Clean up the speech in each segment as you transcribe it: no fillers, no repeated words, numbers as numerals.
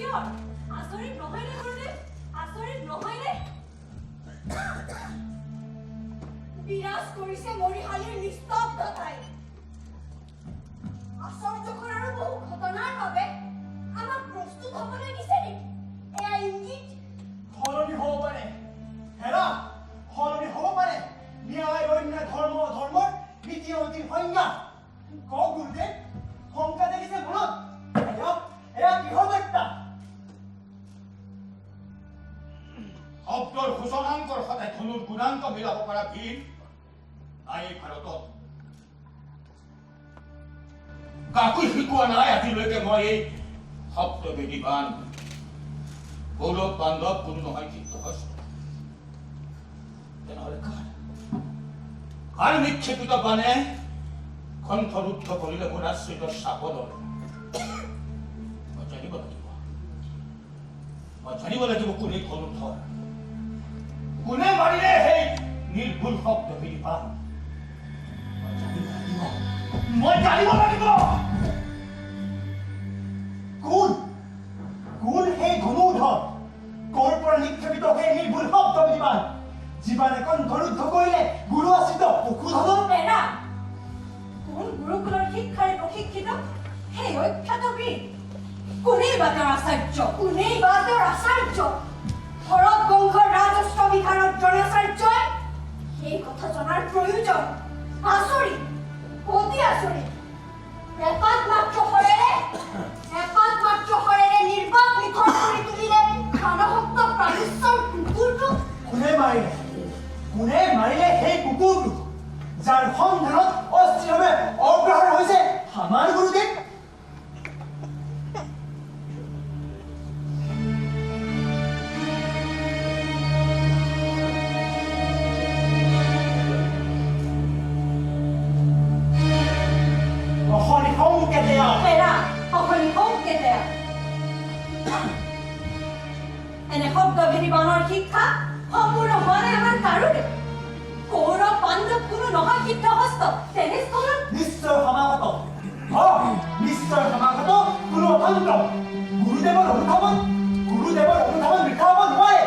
কিহৰ আচৰিত নহয়নে গুৰুদেৱ আচৰিত নহয়নে বিৰাজ কৰিছে মৰিশালীৰ নিস্তব্ধতাই আশ্চৰ্যকৰ আৰু বহু ঘটনাৰ বাবে আমাক প্ৰস্তুত হ'বলৈ দিছে নেকি এয়া ইংগিত সলনি হ'ব পাৰে হেৰা সলনি হ'ব পাৰে ন্যায় অন্য ধৰ্ম ধৰ্মৰ নীতি অতি সংজ্ঞা ক গুৰুদেৱ শংকা দেখিছে মনত এয়া কিহৰ বাৰ্তা শব্দৰ সূচনাংকৰ সদায় ধনুৰ গুণাংক মিলাব পৰা ভীৰ নাই ভাৰতত কাকো শিকোৱা নাই আজিলৈকে মই এই শব্দবেদী বান গৌৰৱ বান্ধৱ কোনো নহয় চিত্তহস্ত তেনেহ'লে কাৰ নিক্ষেপিত বানে কণ্ঠৰুদ্ধ কৰিলে মোৰ আশ্ৰিত চাপদৰ মই জানিব লাগিব কোনে ধনুধৰ কোনে মাৰিলে সেই নিৰ্ভুল শব্দবেদী বান মই জানিব লাগিব কোন সেই ধনুধৰ ক'ৰ পৰা নিক্ষেপিত সেই নিৰ্ভুল শব্দবেদী বান জীৱানে কণ্ঠৰুদ্ধ কৰিলে গুৰু আশ্ৰিত পশুধনৰ এৰা কোন গুৰুকুলৰ শিক্ষাৰে প্ৰশিক্ষিত সেই অখ্যাত বীৰ কোনেই বা তেওঁৰ আচাৰ্য ভৰত বংশৰ ৰাজস্ব বিধানৰ জনাচাৰ্যই সেই কথা জনাৰ প্ৰয়োজন আচৰিত অতি আচৰিত একমাত্ৰ শৰেৰে নিৰ্বাক নিখৰ কৰি তুলিলে ঘনভক্ত প্ৰাণেশ্বৰ কুকুৰটো কোনে মাৰিলে সেই কুকুৰটো যাৰ সন্ধানত অস্থিৰভাৱে অগ্ৰসৰ হৈছে আমাৰ গুৰুদেৱ এনে শব্দভেদী বানৰ শিক্ষা সম্পূৰ্ণ হোৱা নাই আমাৰ কাৰোৰে কৌৰৱ পাণ্ডৱ কোনো নহয় সিদ্ধহস্ত তেনেস্থলত নিশ্চয় সমাগত কোনো অতন্ত্ৰ গুৰুদেৱৰ অনুধাৱন বৃথা হ'ব নোৱাৰে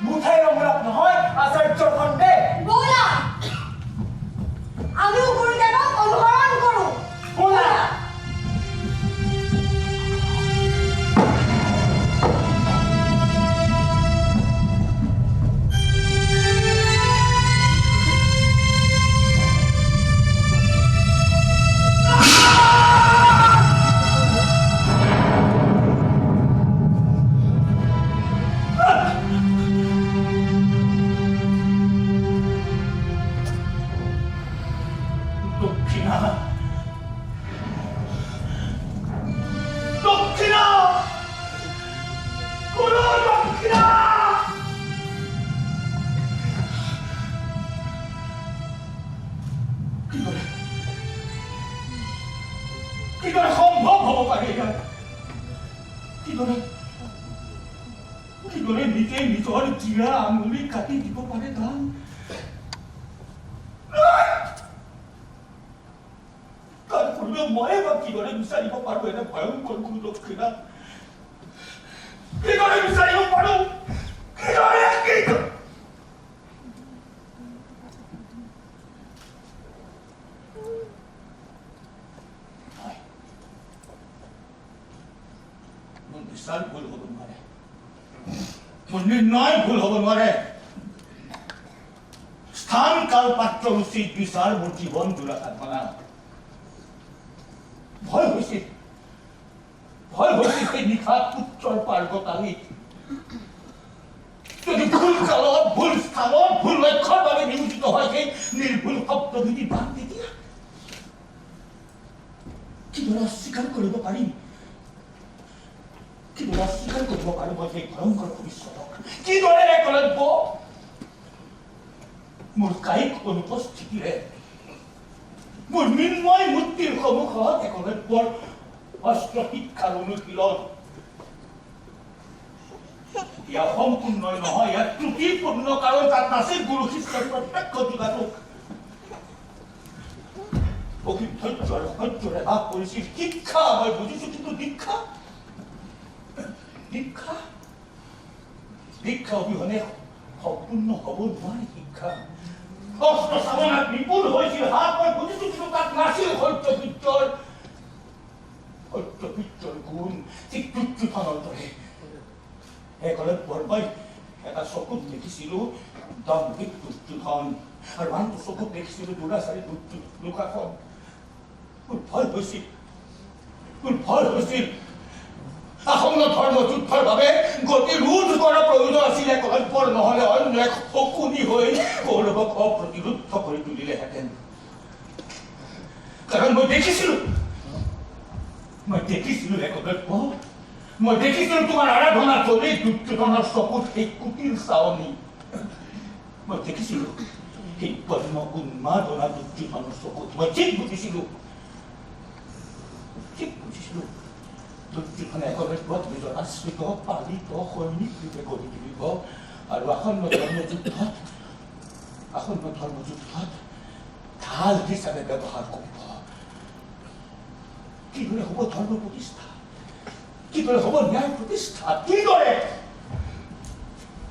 মুঠাই ৰমূলক নহয় আচাৰ্যৰ খণ্ডে ব'লা আমিও গুৰুদেৱক অনুসৰণ কৰোঁ ব'লা আঙুলি কাটি দিব পাৰে দান তাৰ পূৰ্বে ময়ে বা কিদৰে বিচাৰিব পাৰো এনে ভয়ংকৰ গুৰু দক্ষিণা কিদৰে বিচাৰিব পাৰো মোৰ বিচাৰ ভুল হ'ব নোৱাৰে মোৰ নিৰ্ণয় ভুল হ'ব নোৱাৰে স্থান কাল পাত্ৰ উচিত বিচাৰ মোৰ জীৱন জোৰা সাধনা ভয় হৈছিল সেই নিশাত পুত্ৰৰ পাৰ্গতালিত যদি ভুল কালত ভুল স্থানত ভুল লক্ষ্যৰ বাবে নিয়োজিত হয় সেই নিৰ্ভুল শব্দবিধি বাদ তেতিয়া কিদৰে অস্বীকাৰ কৰিব পাৰিম কিদৰে অস্বীকাৰ কৰিব পাৰো মই সেই ভয়ংকৰ ভৱিষ্যতক কিদৰে একলব্য মোৰ কায়িক অনুপস্থিতিৰে মোৰ মৃন্ময় মূৰ্তিৰ সন্মুখত একলব্যৰ অস্ত্ৰ শিক্ষাৰ অনুশীলন ইয়া সম্পূৰ্ণই নহয় ইয়াত ত্ৰুটিপূৰ্ণ কাৰণ তাত নাছিল গুৰু শিষ্যৰ প্ৰত্যক্ষ যোগাযোগ অভিধৈৰ্য আৰু সহ্যৰে ভাগ কৰিছিল শিক্ষা মই বুজিছো কিন্তু দীক্ষা শিক্ষা অবিহনে সম্পূৰ্ণ হ'ব নোৱাৰে শিক্ষা অস্ত্ৰ চামনাত বিপুল হৈছিল হাত মই বুজিছো কিন্তু তাত নাছিল সত্যপিত্ৰৰ গুণ ঠিক দুৰ্যোধনৰ দৰে একেলগে পঢ়বাই এটা চকুত দেখিছিলো দম্ভিক দুৰ্যোধন আৰু আনটো চকুত দেখিছিলো দুৰাচাৰী দুৰ্যোধন মোৰ ভয় হৈছিল আসন্ন ধৰ্ম যুদ্ধৰ বাবে গতি ৰোধ কৰাৰ প্ৰয়োজন আছিল একলব্যৰ নহলে অন্য এক শকুনি হৈ কৌৰৱক অপ্ৰতিৰোধ কৰি তুলিলেহেঁতেন কাৰণ মই দেখিছিলো একলব্য মই দেখিছিলো তোমাৰ আৰাধনা চলি দুৰ্যোধনৰ চকুত সেই কুটিল চাৱনি মই দেখিছিলো সেই পদ্ম উন্মাদনা দুৰ্যোধনৰ চকুত মই ঠিক বুজিছিলো দুৰ্যোধনে একলব্যক নিজৰ আশ্ৰিত পালিত সৈনিক ৰূপে গঢ়ি তুলিব আৰু আসন্ন ধৰ্মযুদ্ধত ঢাল হিচাপে ব্যৱহাৰ কৰিব কিদৰে হ'ব ধৰ্ম প্ৰতিষ্ঠা কিদৰে হ'ব ন্যায় প্ৰতিষ্ঠা কিদৰে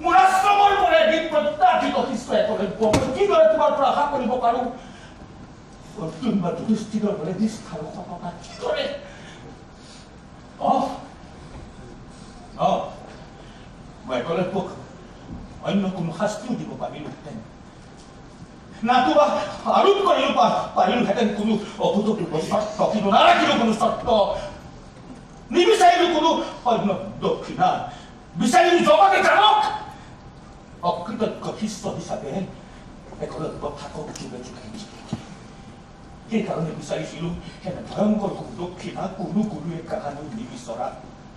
মোৰ আশ্ৰমৰ পৰা এদিন প্ৰত্যাশিত শিষ্য একলব্য মই কিদৰে তোমাৰ পৰা আশা কৰিব পাৰো অৰ্জুন বা যুধিষ্ঠিৰৰ দৰে নিষ্ঠাৰ সততা কিদৰে মই একলব্যক অন্য কোনো শাস্তিও দিব পাৰিলোহেঁতেন নাতুবা আৰোপ কৰিব পাৰিলোহেঁতেন কোনো অভূতপূৰ্ব চৰ্ত কিন্তু নাৰাখিলো কোনো চৰ্ত নিবিচাৰিলো কোনো অন্য দক্ষিণা বিচাৰিলো জগতে জানক অকৃতজ্ঞ শিষ্য হিচাপে একলব্য থাকক যুগে সেইকাৰণে বিচাৰিছিলো এনে ভয়ংকৰ কোনো দক্ষিণা কোনো গুৰুৱে কাহানিও নিবিচৰা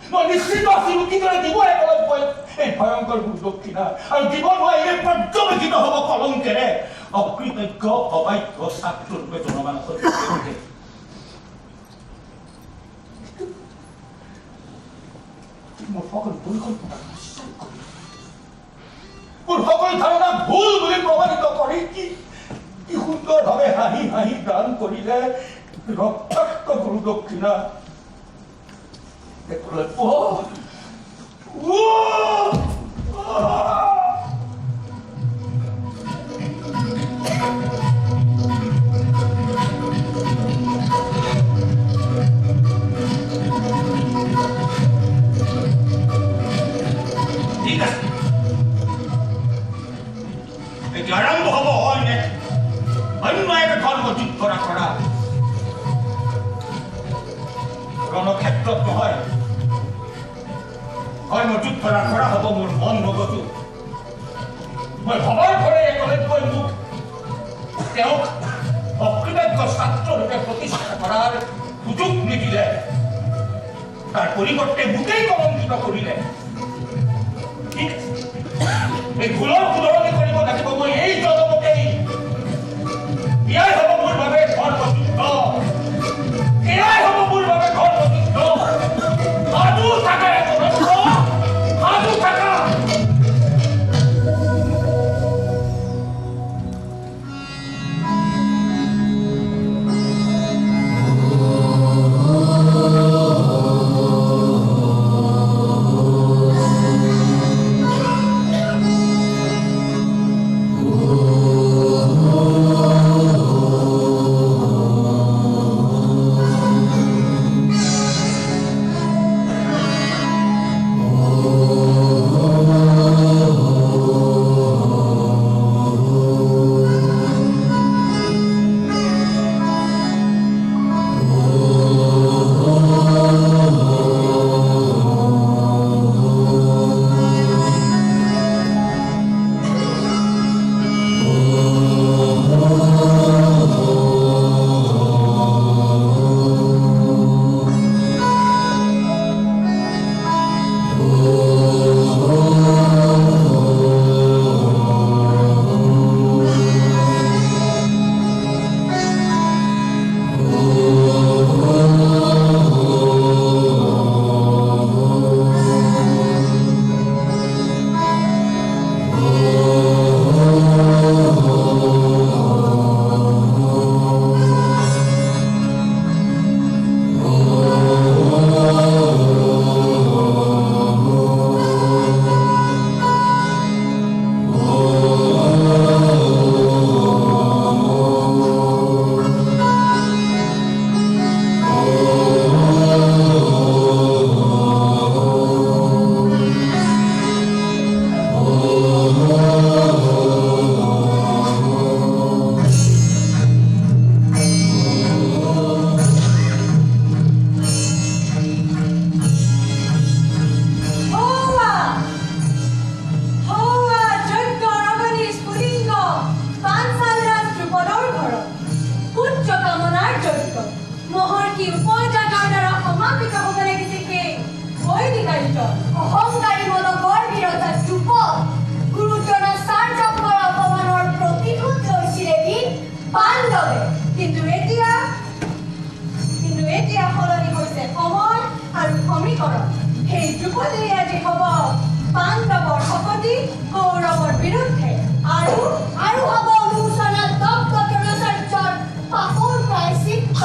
মই নিশ্চিত আছিলো কিদৰে দিব একলব্যই এই ভয়ংকৰ কোনো দক্ষিণা আৰু দিব নোৱাৰিলে পৰ্যবেক্ষিত হ'ব কলংকেৰে অকৃতজ্ঞ অবাধ্য ছাত্ৰৰূপে জনমানসৰ মোৰ সকলো পৰিকল্পনা মোৰ সকলো ধাৰণা ভুল বুলি প্ৰমাণিত কৰি কি সুন্দৰভাৱে হাঁহি গান কৰিলে ৰক্তাক্ত গুৰু দক্ষিণা একলব্য ঠিক আছে এতিয়া আৰম্ভ হ'ব অন্য এক ধৰ্মযুদ্ধ কৰা ৰণক্ষেত্ৰত নহয় ধৰ্মযুদ্ধ কৰা হ'ব মোৰ মন মগজু মই ভবাৰ ঘৰে একলব্যই মোক তেওঁক অকৃতজ্ঞ ছাত্ৰৰূপে প্ৰতিষ্ঠা কৰাৰ সুযোগ নিদিলে তাৰ পৰিৱৰ্তে মোকেই কলংকিত কৰিলে ঠিক আছে এই ভুলৰ শুধৰণি কৰিব লাগিব মই এই জনমতেই এয়াই হ'ব মোৰ বাবে ধৰ্মযুদ্ধ এয়াই হ'ব মোৰ বাবে ধৰ্মযুদ্ধ সাধু থাকা সাধু থাকা অহংকাৰী মদকৰ বিৰতা যুৱক গুৰুদ্ৰোণাচাৰ্যকৰ অপমানৰ প্ৰতিশোধ লৈছিলে বীৰ পাণ্ডৱে। কিন্তু এতিয়া সলনি হৈছে সময় আৰু সমীকৰণ। সেই যুৱতীয়ে আজি হ'ব পাণ্ডৱৰ শপতি কৌৰৱৰ বিৰুদ্ধে আৰু হ'ব অনুশোচনাত দগ্ধ দ্ৰোণাচাৰ্যৰ পাপৰ প্ৰায়শ্চিত্ত।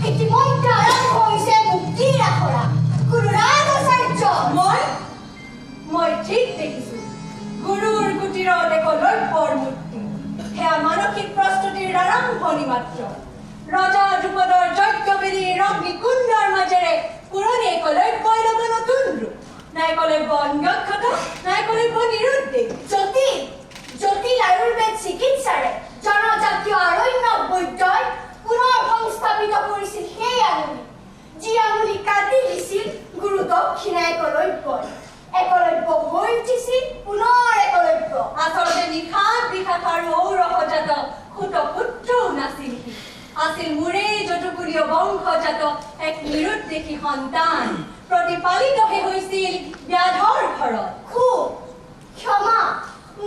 ইতিমধ্যে আৰম্ভ হৈছে মুক্তিৰ আখৰা। গুৰুৰাজ আচাৰ্য, মই ঠিক দেখিছো গুৰুৰ কুটিৰত একলব্যৰ মূৰ্তি। সেয়া মানসিক প্ৰস্তুতিৰ আৰম্ভণি মাত্ৰ। ৰজা ধ্ৰুপদৰ যজ্ঞবেদীৰ অগ্নিকুণ্ডৰ মাজেৰে পুৰণি একলব্যই ল'ব নতুন ৰূপ। নাই একলব্য অন্যক্ষত, নাই একলব্য নিৰুদ্দেশ। জটিল আয়ুৰ্বেদ চিকিৎসাৰে জনজাতীয় আৰণ্য বৈদ্যই পুনৰ সংস্থাপিত কৰিছিল সেই আঙুলি, যি আঙুলি কাটি দিছিল গুৰু দক্ষিণা একলব্যই। একলব্য হৈ উঠিছিল পুনৰ একলব্য। আচলতে নিশাত আৰু ঔৰসজাত সুতপুত্ৰও নাছিল সি। আছিল মোৰেই যদুকুলীয় বংশজাত এক নিৰুদ্দেশী সন্তান। প্ৰতিপালিতহে হৈছিল ব্যাধৰ ঘৰত। খুব ক্ষমা,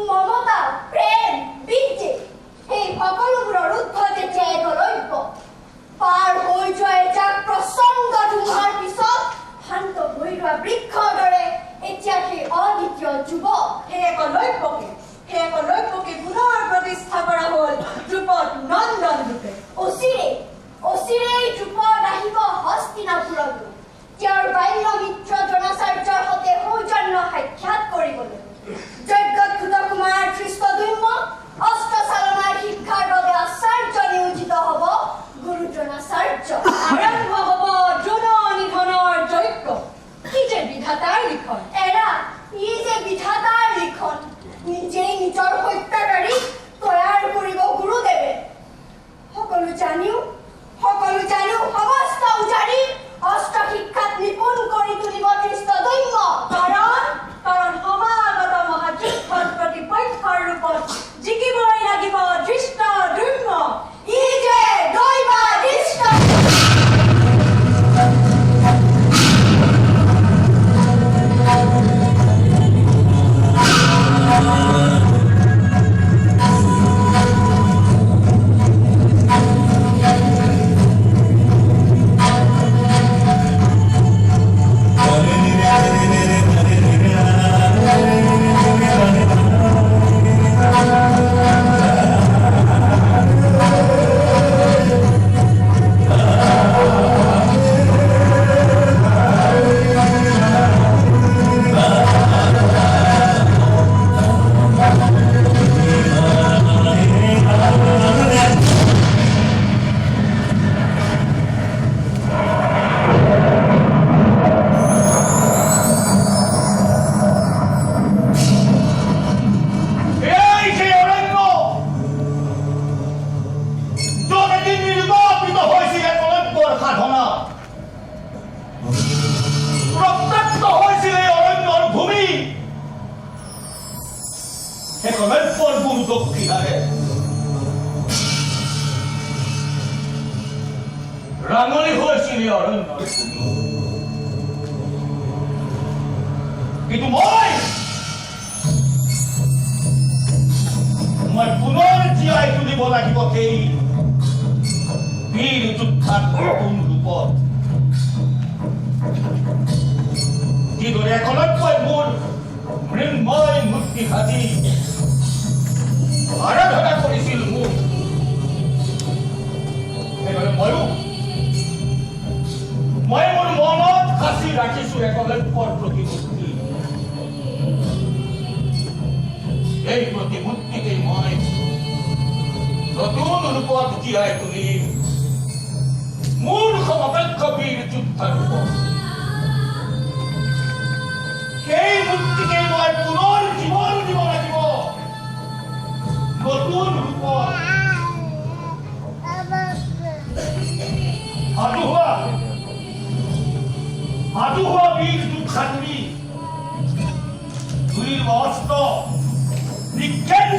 মমতা, প্ৰেম, বিদ্বেষ এই সকলোবোৰৰ উদ্ধ যেতিয়া একলব্য। পাৰ হৈ যোৱা এজাক প্ৰচণ্ড ধুমুহাৰ পিছত শান্ত হৈ ৰোৱা বৃক্ষৰ দৰে এতিয়া সেই অদ্বিতীয় যুৱক সেই একলব্যকে পুনৰ প্ৰতিষ্ঠা কৰা হ'ল ধ্ৰুপদ নন্দন ৰূপে। অচিৰেই ধ্ৰুপদ আহিব হস্তিনাপুৰলৈ তেওঁৰ বাল্য মিত্ৰ দ্ৰোণাচাৰ্যৰ সৈতে সৌজন্য সাক্ষাৎ কৰিবলৈ। যজ্ঞোত্থিত কুমাৰ ধৃষ্টদ্যুম্ন অস্ত্ৰচালনাৰ শিক্ষাৰ বাবে আচাৰ্য নিয়োজিত হ'ব গুৰু দ্ৰোণাচাৰ্য। আৰম্ভ হ'ব দ্ৰোণ নিধনৰ যজ্ঞ। কি যে বিধাতাৰ লিখন! ই যে বিধাতাৰ লিখন। নিজেই নিজৰ হত্যাকাৰীক তৈয়াৰ কৰিব গুৰুদেৱে। সকলো জানিও সমস্ত উজাৰি অস্ত্ৰ শিক্ষাত নিপুণ কৰি তুলিব ধৃষ্টদ্যুম্ন। কাৰণ সমাগত মহাযুদ্ধত প্ৰতিপক্ষৰ ৰূপত জিকিবই লাগিব ধৃষ্টদ্যুম্ন। ই যে দৈৱাদিষ্ট। ৰাঙলী হয়েছিল অৰণ্যৰ ভূমি। কিন্তু মই পুনৰ জীয়াই তুলিব লাগিব সেই বীৰ যোদ্ধাৰ নতুন ৰূপত। যিদৰে একলব্যই মোৰ মৃন্ময় মূৰ্তি সাজি আৰাধনা কৰিছিল মোক, সেইদৰে মই মোৰ মনত সাঁচি ৰাখিছো একলব্যৰ প্ৰতিমূৰ্তি। এই প্ৰতিমূৰ্তিকে মই নতুন ৰূপত জীয়াই তুলিম মোৰ সমকক্ষ বীৰ যোদ্ধা ৰূপত। সেই মূৰ্তিকে মই পুনৰ জীৱন দিব লাগিব নতুন ৰূপত। আদুহা বীৰ যোদ্ধা তুমি, তুই অস্ত্ৰ নিক্ষেপ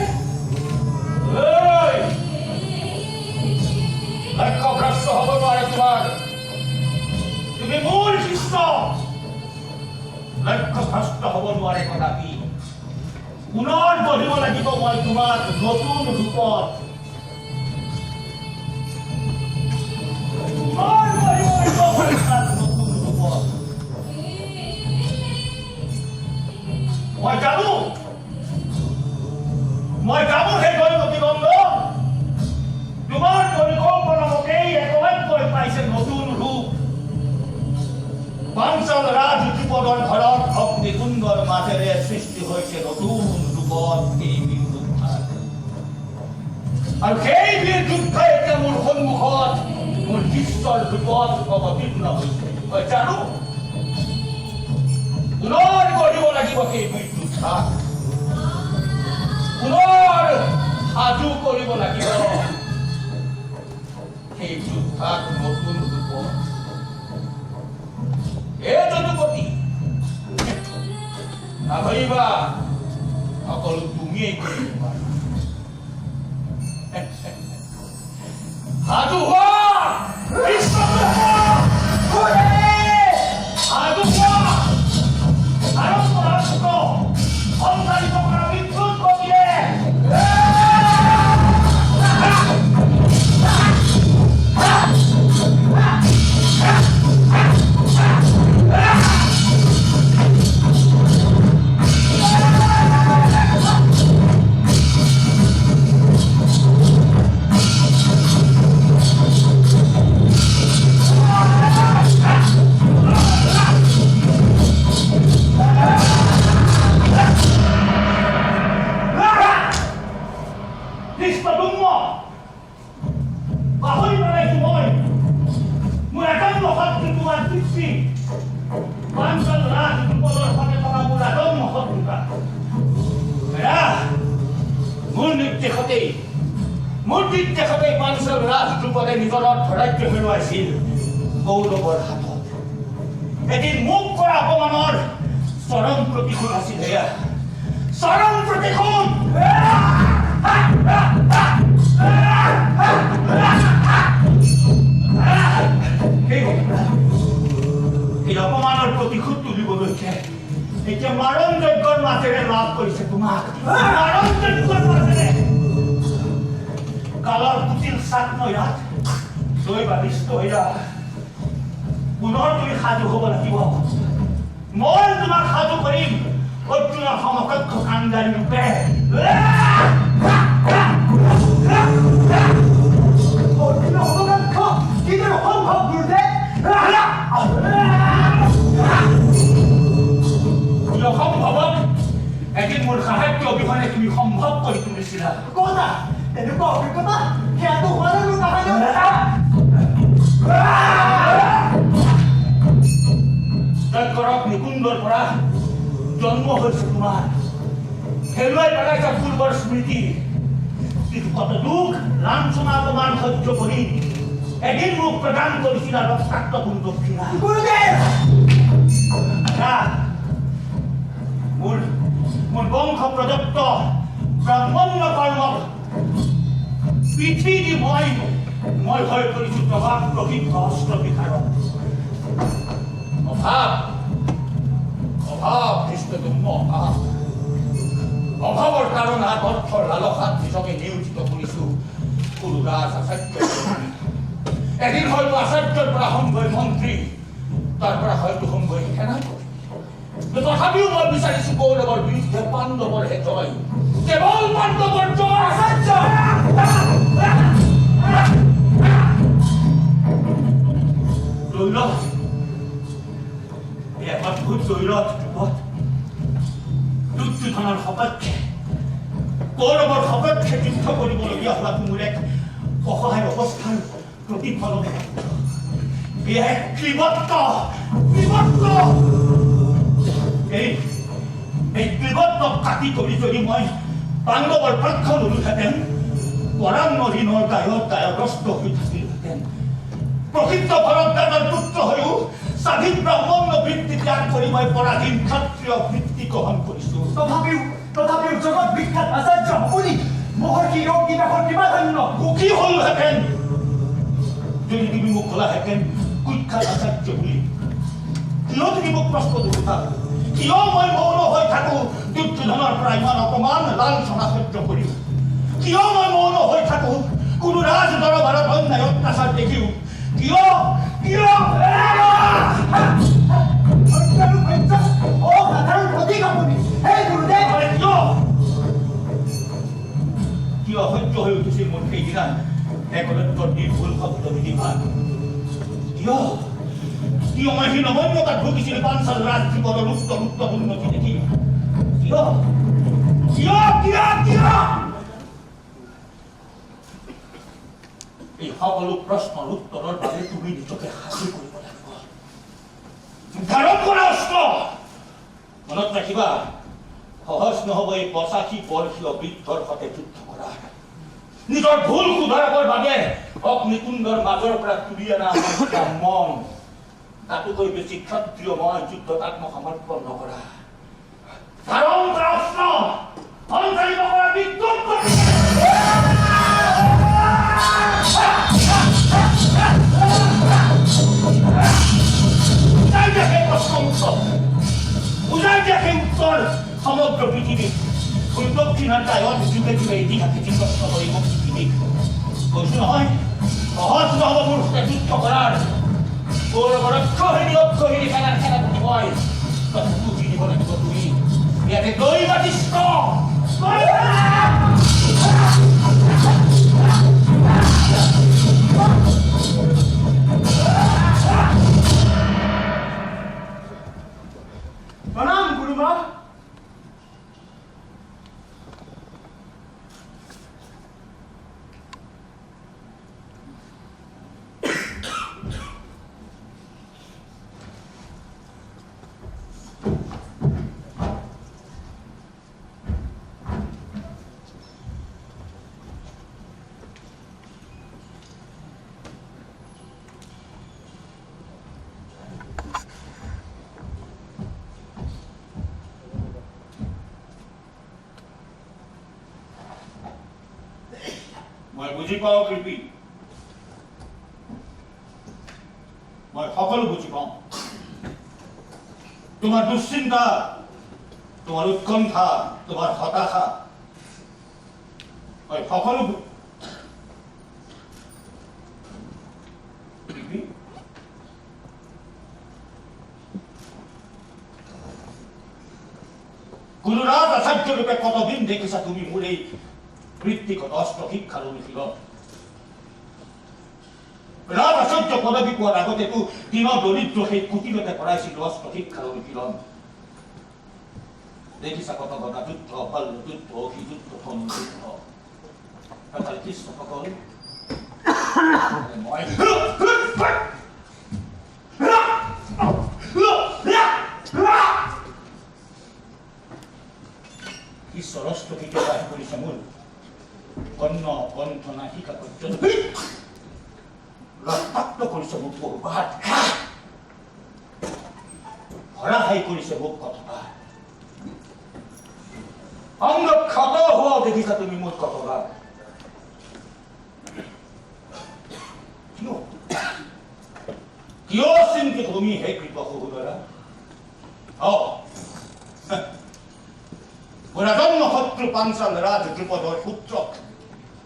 লক্ষ্যভ্ৰষ্ট হব নোৱাৰে তোমাৰ। তুমি মোৰ শিষ্য। লক্ষ্যভ্ৰষ্ট হ'ব নোৱাৰে কদাপি পুনৰ গঢ়িব লাগিব মই তোমাক নতুন ৰূপত পুনৰ গঢ়িব লাগিব মই তোমাক নতুন ৰূপত মই জানো সেই দৈৱকী নন্দন তোমাৰ পৰিকল্পনামতেই একোকৈ পাইছে নতুন ৰূপ পাঞ্চাল ৰাজ ধ্ৰুপদৰ ঘৰত ভক্তি কুণ্ডৰ মাজেৰে সৃষ্টি হৈছে নতুন ৰূপত এই বীৰ যোদ্ধা আৰু সেই বীৰ যোদ্ধা এতিয়া মোৰ সন্মুখত মোৰ বিশ্বৰ ৰূপত অৱতীৰ্ণ হৈছে মই জানো পুনৰ কৰিব লাগিব সেই বীৰ যোদ্ধা পুনৰ সাজু কৰিব লাগিব সেই যোদ্ধাক নতুন ৰূপত এই যদুপতি নাভাবিবা সকলো তুমিয়েই কৰিব পাৰা সাজু হোৱা সাজু হোৱা আৰু সংসাৰিত কৰা বিদ্যুৎ গতিয়ে মূৰ্তিতেই পাঞ্চাল ৰাজ ধ্ৰুপদে নিজৰ অৰ্ধৰাজ্য হেৰুৱাইছিল গৌৰৱৰ হাতত এদিন মোক কৰা অপমানৰ চৰম প্ৰতিশোধ আছিল এয়া চৰম প্ৰতিশোধ এই অপমানৰ প্ৰতিশোধ তুলিবলৈকে এতিয়া মাৰণ যজ্ঞৰ মাজেৰে লাভ কৰিছে তোমাক মাৰণ যজ্ঞৰ মাজেৰে কালৰ কুটিল চাট নৈৰাত দৈবাদিষ্ট হৈৰা পুনৰ তুমি সাজু হ'ব লাগিব মই তোমাক সাজু কৰিম অৰ্জুনৰ সমকক্ষ কাণ্ডাৰী ৰূপে অৰ্জুনৰ সমকক্ষ কিদৰে সম্ভৱ গুৰুদেৱ অসম্ভৱক এদিন মোৰ সাহায্য অবিহনে তুমি সম্ভৱ কৰি তুলিছিলা কতা এনেকুৱা অভিজ্ঞতা সেয়াটো হোৱা নাই মোৰ কাহানি যজ্ঞৰক নিকুঞ্জৰ পৰা জন্ম হৈছে তোমাৰ হেৰুৱাই পেলাইছা পূৰ্বৰ স্মৃতি কিন্তু কত দুখ লাঞ্ছনা অপমান সহ্য কৰি এদিন মোক প্ৰদান কৰিছিলা ৰক্তাক্ত দক্ষিণা মোৰ বংশ প্ৰদত্ত ব্ৰাহ্মণ্য কৰ্মক পিঠি দি মই হৈ কৰিছো প্ৰভাৱ প্ৰসিদ্ধ অস্ত্ৰ বিকাৰক অভাৱ কৃষ্ণদুম্ন অভাৱৰ কাৰণত অৰ্থৰ লালসাত নিজকে নিয়োজিত কৰিছো গুৰু ৰাজ আচাৰ্য এদিন হয়তো আচাৰ্যৰ পৰা হ'মগৈ মন্ত্ৰী তাৰ পৰা হয়তো হ'মগৈ সেনাপতি তথাপিও মই বিচাৰিছো কৌৰৱৰ বিৰুদ্ধে পাণ্ডৱৰহে জয় কেৱল পাণ্ডৱৰ জয় আচাৰ্য দৈৰত এই অদ্ভুত দৈৰত ৰূপত দুৰ্যোধনৰ সপক্ষে কৌৰৱৰ সপক্ষে যুদ্ধ কৰিবলগীয়া হোৱাটো মোৰ এক অসহায় অৱস্থাৰ প্ৰতিফলন এয়া ত্ৰিবত্ত এই ত্ৰিবত্তক কাটি কৰি যদি মই পাণ্ডৱৰ পক্ষ ললোহেঁতেন পৰান্ন ঋণৰ দায়গ্ৰস্ত হৈ থাকিলোহেঁতেন প্ৰসিদ্ধ ভৰদ্বাজৰ পুত্ৰ হৈও স্বাধীন ব্ৰাহ্মণ্য বৃত্তি ত্যাগ কৰি মই পৰাধীন ক্ষত্ৰিয় বৃত্তি গ্ৰহণ কৰিছো তথাপিও জগত বিখ্যাত আচাৰ্য আপুনি মহৰ্ষি অগ্নিবাসৰ কিমাধন্য সুখী হলোহেঁতেন যদি তুমি মোক ক'লাহেঁতেন কুখ্যাত আচাৰ্য বুলি কিয় তুমি মোক প্ৰশ্ন নুসুধা কিয় মই মৌন হৈ থাকোঁ দুৰ্যোধনৰ পৰা ইমান অপমান লাঞ্ছনা সহ্য কৰিও? কিয় মই মৌন হৈ থাকোঁ কোনো ৰাজ দৰবাৰত অন্যায় অত্যাচাৰ দেখিও? কিয় কিয় অসাধাৰণ প্ৰতীক আপুনি। সেই গুৰুদেৱ কিয় সহ্য হৈ উঠিছিল মোৰ সেইদিনা একদত্তৰ নিৰ্ভুল শব্দবিধি ভাগ? কিয় কিয় মই সি নমন্যতাত ভুগিছিল পাঞ্চাল ৰাজ জীৱনৰ উত্তম উন্নতি দেখি? কিয় কিয় কিয় কিয় এই সকলো প্ৰশ্নৰ উত্তৰৰ বাবে তুমি নিজকে সাজু কৰিব লাগিব। ধাৰণ কৰা অস্ত্ৰ মনত ৰাখিবা, সহজ নহব এই ৮৫ বৰ্ষীয় বৃদ্ধৰ সৈতে যুদ্ধ কৰা। নিজৰ ভুল শুধৰাবৰ বাবে অগ্নিকুণ্ডৰ মাজৰ পৰা তুলি অনা মন, তাতোকৈ বেছি ক্ষত্ৰিয়ময় যুদ্ধত আত্মসমৰ্পণ নকৰা। ধাৰণ কৰা অস্ত্ৰ সঞ্চালিত কৰা বিদ্যুৎ বুজাই দিয়া সেই উত্তৰ সমগ্ৰ পৃথিৱীত দক্ষিণৰ দায়ত যুগে যুগে ইতিহাসে চিহ্নিত কৰিব পৃথিৱীক। কৈছো নহয় সহজ নহব মোৰ সৈতে যুদ্ধ কৰাৰ। অক্ষহেৰি খেলাৰ খেলাটো হয়, তথাপিও জিনিব লাগিব তুমি। ইয়াতে দৈ বাতিষ্ঠ প্ৰণাম গুৰুমা। মই বুজি পাওঁ কৃপি, মই সকলো বুজি পাওঁ। তোমাৰ দুশ্চিন্তা, তোমাৰ উৎকণ্ঠা, তোমাৰ হতাশা মই সকলো কোনো ৰাজ আচাৰ্য ৰূপে কতদিন দেখিছা তুমি মোৰ এই বৃত্তিগত অস্ত্ৰ শিক্ষাৰ অনুশীলন? ৰাজ আচাৰ্য পদবী পোৱাৰ আগতেতো দিন দৰিদ্ৰ সেই কুটিৰতে কৰাইছিলো অস্ত্ৰ শিক্ষাৰ অনুশীলন। দেখিছা কত গদা যুদ্ধ, শল্য যুদ্ধ, অভিযুদ্ধ, ধনুযুদ্ধ। কৃষ্ণসকল মই ঈশ্বৰ অস্ত্ৰ কেতিয়াবা আহি কৰিছে মোৰ কৰ্ণ কণ্ঠ নাসিকা পৰ্যন্ত ৰক্তাক্ত কৰিছে মোক বহুবাৰ, হৰাশায়ী কৰিছে মোক কতবাৰ, অংগ ক্ষত হোৱাও দেখিছা তুমি মোৰ কতবাৰ। কিয় চিন্তিত তুমি হে কৃপক সহোদৰা? ৰাজন্ম শত্ৰু পাঞ্চাল ৰাজ দ্ৰুপদৰ পুত্ৰক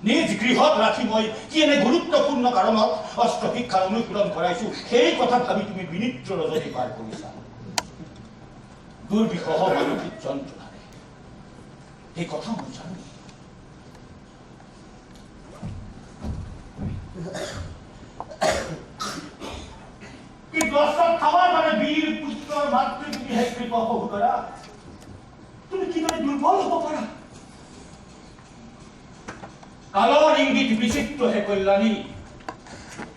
নিজ গৃহত ৰাখি মই কি এনে গুৰুত্বপূৰ্ণ কাৰণত অস্ত্ৰ শিক্ষাৰ অনুশীলন কৰাইছো, সেই কথা ভাবি তুমি বিনিত্ৰ ৰজনী পাৰ কৰিছা। দুৰ্বিষহ মানসিক যন্ত্ৰণাৰে সেই কথা মই জানো। খাৱাৰ বাবে বীৰ পুত্ৰৰ মাতৃ তুমি হে কৃপক সহোদৰা, তুমি কিদৰে দুৰ্বল হব পাৰা? কালৰ ইংগিত বিচিত্ৰ হে কল্যাণী,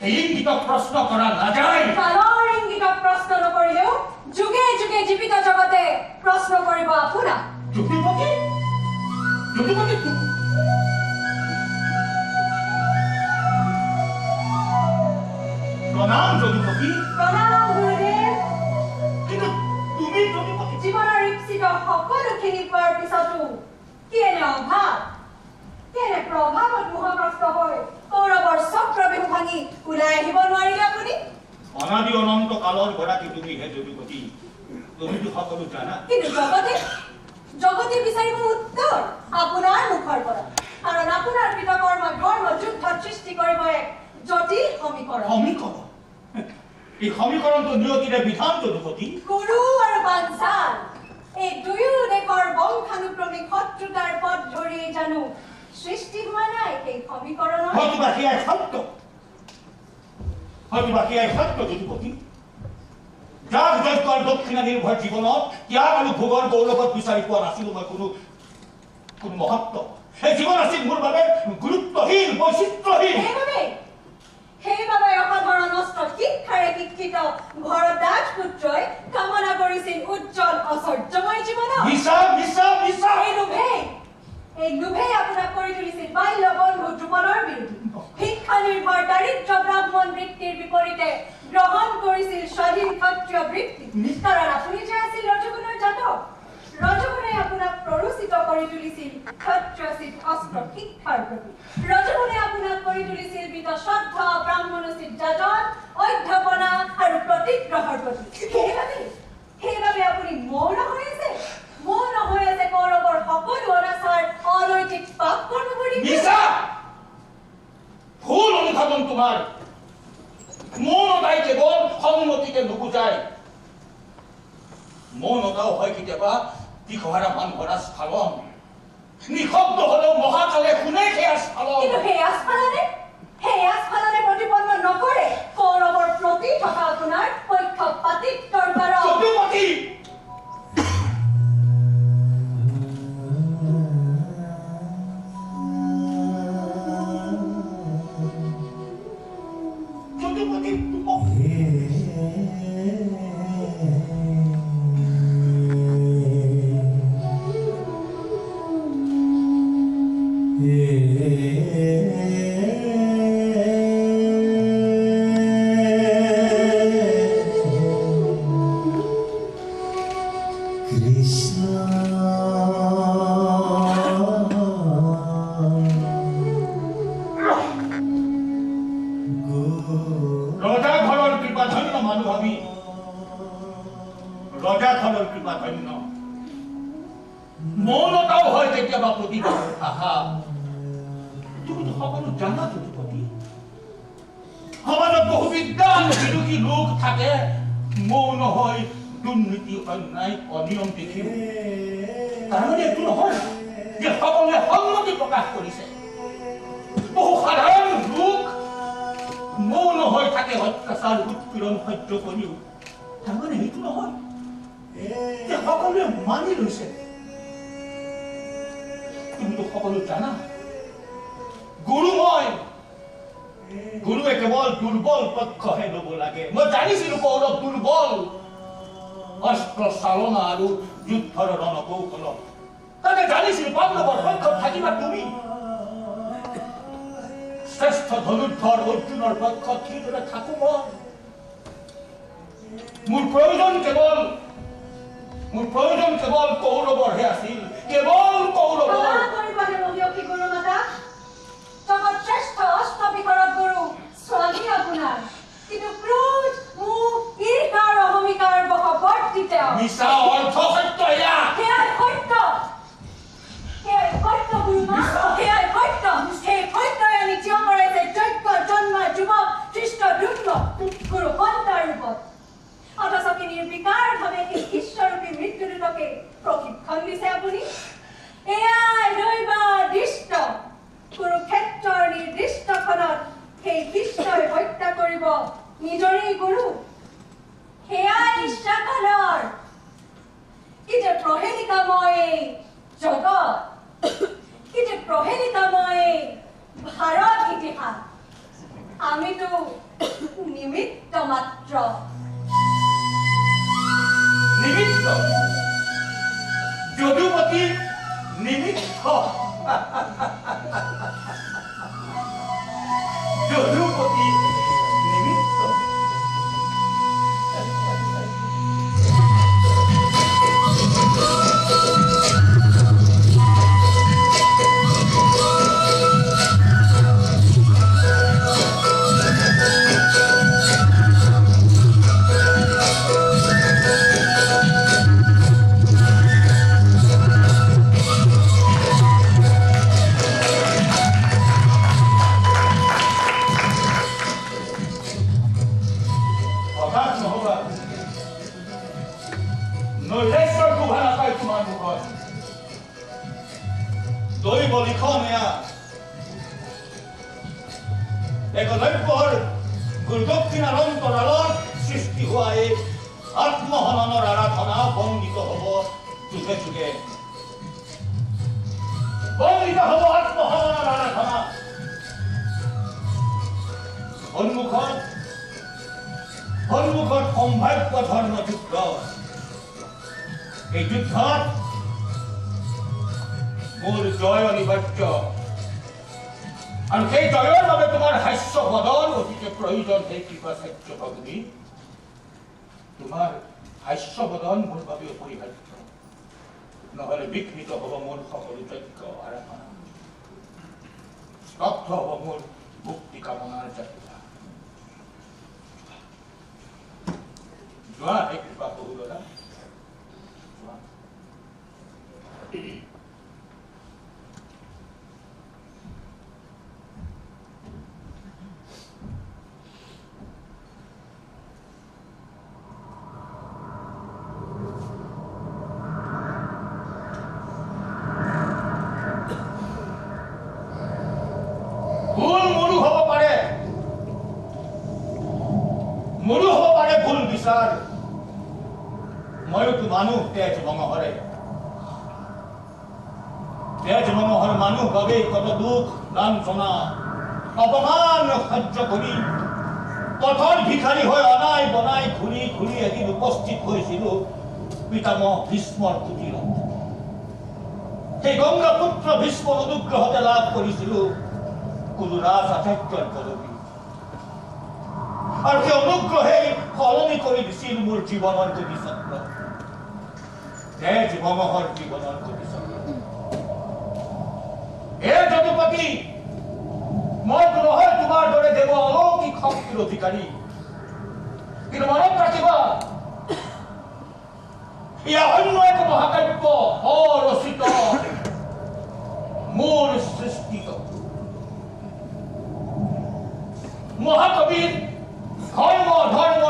এই ইংগিতক প্ৰশ্ন কৰা নাযায়। কালৰ ইংগিতক প্ৰশ্ন নকৰিলেও যুগে যুগে জীৱিত জগতে প্ৰশ্ন কৰিব আপোনাক। যুৱতী যুৱতী প্ৰণাম যদুপতি। প্ৰণাম গুৰুদেৱ। কিন্তু তুমি যদুপতি জীৱনৰ ইপ্সিত সকলোখিনি পোৱাৰ পিছতো কি এনে অভাৱ, কি এনে প্ৰভাৱত মোহগ্ৰস্ত হৈ কৌৰৱৰ চক্ৰবেহু ভাঙি ওলাই আহিব নোৱাৰিলে আপুনি? অনাদি অনন্ত কালৰ গৰাকী তুমি হে যদুপতি। তুমিতো সকলো জানা। কিন্তু জগতে বিচাৰিব উত্তৰ আপোনাৰ মুখৰ পৰা, কাৰণ আপোনাৰ কৃতকৰ্ম ধৰ্ম যুদ্ধত সৃষ্টি কৰিব এক জটিল সমীকৰণ। সমীকৰণ? এই সমীকৰণটো নিয়তিৰে বিধান যদুপতি। গুৰু আৰু পাঞ্চাল এই দুয়ো দেশৰ বংশানুক্ৰমিক শত্ৰুতাৰ পথ ধৰি জানো সৃষ্টি হোৱা নাই সেই সমীকৰণৰ? হয়তোবা সেয়াই সত্য যদুপতি। যাগ যজ্ঞ আৰু দক্ষিণা নিৰ্ভৰ জীৱনত ত্যাগ আৰু ভোগৰ গৌৰৱত বিচাৰি পোৱা নাছিলো মই কোনো মহত্ব। সেই জীৱন আছিল মোৰ বাবে গুৰুত্বহীন, বৈচিত্ৰ্যহীন। সেইবাবে অসাধাৰণ অস্ত্ৰ শিক্ষাৰে শিক্ষিত ভৰদ্বাজ পুত্ৰই কামনা কৰিছিল উজ্জ্বল ঐশ্বৰ্যময় জীৱনৰ। এই লোভেই আপোনাক কৰি তুলিছিল বাল্য বন্ধু দ্ৰুপদৰ বিৰোধী। শিক্ষা নিৰ্ভৰ দাৰিদ্ৰ ব্ৰাহ্মণ বৃত্তিৰ বিপৰীতে গ্ৰহণ কৰিছিল স্বাধীন ক্ষত্ৰিয় বৃত্তি। কাৰণ আপুনি যে আছিল ৰজগুণৰ জাতক, ৰজগুণে আপোনাক প্ৰৰোচিত কৰি তুলিছিল ক্ষত্ৰিয়োচিত অস্ত্ৰ শিক্ষাৰ প্ৰতি। ৰজগুণে আপোনাক কৰি তুলিছিল বীতশ্ৰদ্ধ ব্ৰাহ্মণোচিত যাজন, অধ্যাপনা আৰু প্ৰতিগ্ৰহৰ প্ৰতি। সেইবাবে আপুনি মৌন হৈ আছে কৌৰৱৰ সকলো অনাচাৰ অনৈতিক পাপ কৰ্ম কৰি। ভুল অনুধাৱন তোমাৰ। মৌনতাই কেৱল সংগতিকে নুবুজায়, মৌনতাও হয় কেতিয়াবা দিশহাৰা মানুহৰ স্ফালন। নিশব্দ হলেও মহাকালে শুনে সেয়া স্ফালন। কিন্তু সেই আস্ফালনে প্ৰতিপন্ন নকৰে কৌৰৱৰ প্ৰতি থকা আপোনাৰ পক্ষপাতিত্বৰ কাৰণ। যদুপতি মৌনতাও হয় কেতিয়াবা প্ৰতিবাদ। তুমিতো সকলো জানা যদুপতি। সমাজত বহু বিদ্যান বিৰোধী লোক থাকে, মৌন হৈ দুৰ্নীতি অন্যায় অনিয়ম দেখিও। তাৰমানে এইটো নহয় যে সকলোৱে সন্মতি প্ৰকাশ কৰিছে। বহু সাধাৰণ লোক মৌন হৈ থাকে অত্যাচাৰ উৎপীড়ন সহ্য কৰিও। তাৰমানে সেইটো নহয় যে সকলোৱে মানি লৈছে। তুমিতো সকলো জানা গুৰুৱে কেৱল দুৰ্বল পক্ষহে ল'ব লাগে। মই জানিছিলো কৌৰৱ দুৰ্বল অস্ত্ৰ চালনা আৰু যুদ্ধৰ ৰণকৌশল। তাতে জানিছিলো পাণ্ডৱৰ পক্ষত থাকিবা তুমি। শ্ৰেষ্ঠ ধনুৰ্ধৰ অৰ্জুনৰ পক্ষত কিদৰে থাকো মই। মোৰ প্ৰয়োজন কেৱল কৌৰৱৰহে আছিল, কেৱল কৌৰৱৰ। জগত শ্ৰেষ্ঠ অস্ত্ৰ বিশাৰদ গুৰু স্বামী আপোনাৰ, কিন্তু ক্ৰোধ মোহ ঈৰ্ষাৰ অহমিকাৰ বশৱৰ্তী তেওঁ। মিছা অৰ্থ সত্য এয়া। সেয়াই সত্য গুৰুমা, সেয়াই সত্য। সেই সত্যই আমি থিয় কৰাইছে যজ্ঞ জন্ম যুৱক খ্ৰীষ্ট দুৰ্গ গুৰু সন্তাৰ ৰূপত। অথচ কি নিৰ্বিকাৰভাৱে সেই ঈশ্বৰৰূপী মৃত্যুদূতকে প্ৰশিক্ষণ দিছে আপুনি। এয়াই দৈবাদিষ্ট কুৰুক্ষেত্ৰৰ নিৰ্দিষ্টখনত সেই কৃষ্ণই হত্যা কৰিব নিজৰেই গুৰু। সেয়াই ইচ্ছাকালৰ কি যে প্ৰহেলিকাময় জগত, কি যে প্ৰহেলিকাময় ভাৰত ইতিহাস। আমিতো নিমিত্ত মাত্ৰ। যদুপতি নিমিত্ত। যদুপতি নিমিত্ত। বুদ্ধেশ্বৰ শোভা নাপায় তোমাৰ মুখত দৈব লিখনীয়া একলব্যৰ গুৰুদক্ষিণাৰ অন্তৰালত সৃষ্টি হোৱা এই আত্মহননৰ আৰাধনা বন্দিত হ'ব যুগে যুগে বন্দিত হ'ব আত্মহননৰ আৰাধনা সন্মুখত সম্ভাব্য ধৰ্ম যুদ্ধ এই যুদ্ধত মোৰ জয় অনিবাৰ্য আৰু সেই জয়ৰ বাবে তোমাৰ হাস্য বদন অতিকে প্ৰয়োজন সেই কৃপাচাৰ্য ভগ্নী তোমাৰ হাস্য বদন মোৰ বাবে অপৰিহাৰ্য নহলে বিঘ্নিত হ'ব মোৰ সকলো যজ্ঞ আৰাধনা স্তব্ধ হ'ব মোৰ মুক্তি কামনাৰ যাত্ৰা যোৱা হে কৃপা বহুলতা যোৱা ময়োতো মানুহ তেজ মঙহৰে তেজ মঙহৰ মানুহ বাবে কত দুখ লাঞ্ছনা অপমান সহ্য কৰি পথৰ ভিখাৰী হৈ অনাই বনাই ঘূৰি ঘূৰি এদিন উপস্থিত হৈছিলো পিতামহ ভীষ্মৰ কুটিৰত সেই গংগাপুত্ৰ ভীষ্মৰ অনুগ্ৰহতে লাভ কৰিছিলো কুৰুৰাজ আচাৰ্যৰ পদবী আৰু সেই অনুগ্ৰহে সলনি কৰি দিছিল মোৰ জীৱনৰ গতিচক্ৰ তেজ মঙহৰ জীৱনৰ গতিচক্ৰ হে যদুপতি মই নহয় তোমাৰ দৰে দেৱ অলৌকিক শক্তিৰ অধিকাৰী কিন্তু মনত ৰাখিবা এয়া অন্য এক মহাকাব্য অৰচিত মোৰ সৃষ্টিত মহাকবিৰ ধৰ্ম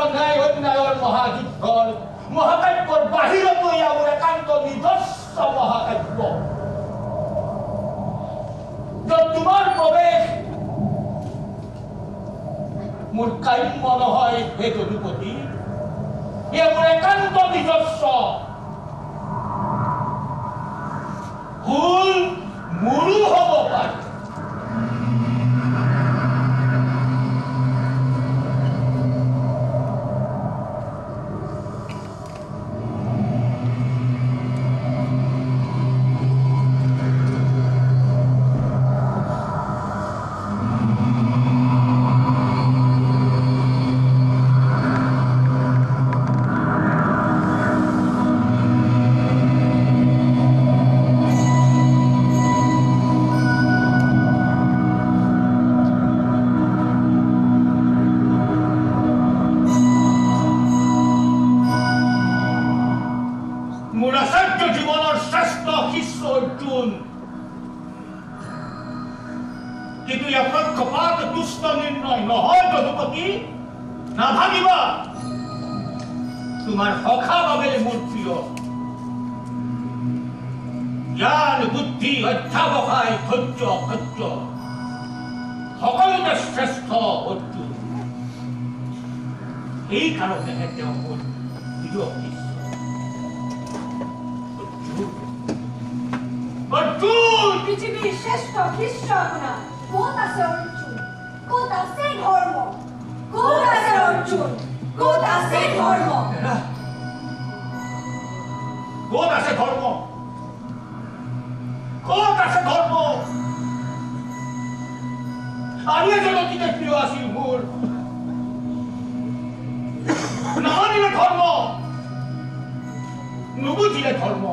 ন্যায় অন্যায়ৰ মহাযুদ্ধৰ মহাকাব্যৰ বাহিৰতো এয়া মোৰ একান্ত নিজস্ব মহাকাব্য য'ত তোমাৰ প্ৰৱেশ মোৰ কাম্য নহয় হে যদুপতি এয়া মোৰ একান্ত নিজস্ব ভুল মোৰো হ'ব পাৰে কিন্তু ইয়াৰ পক্ষপাত দুষ্ট নিৰ্ণয় নহয় যদুপতি নাভাবিবা তোমাৰ সখা বাবে মোৰ প্ৰিয় জ্ঞান বুদ্ধি অধ্যাৱসায় ধৈৰ্য সত্য সকলোতে শ্ৰেষ্ঠ অৰ্জুন এই কাৰণেহে তেওঁ মোৰ প্ৰিয় অৰ্জুন পৃথিৱীৰ শ্ৰেষ্ঠ কৃষ্ণ আপোনাৰ ক'ত আছে অৰ্জুন ক'ত আছে ধৰ্ম ক'ত আছে অৰ্জুন ক'ত আছে ধৰ্ম ক'ত আছে ধৰ্ম ক'ত আছে ধৰ্ম আৰু এজন অতিকে প্ৰিয় আছিল মোৰ নামানিলে ধৰ্ম নুবুজিলে ধৰ্ম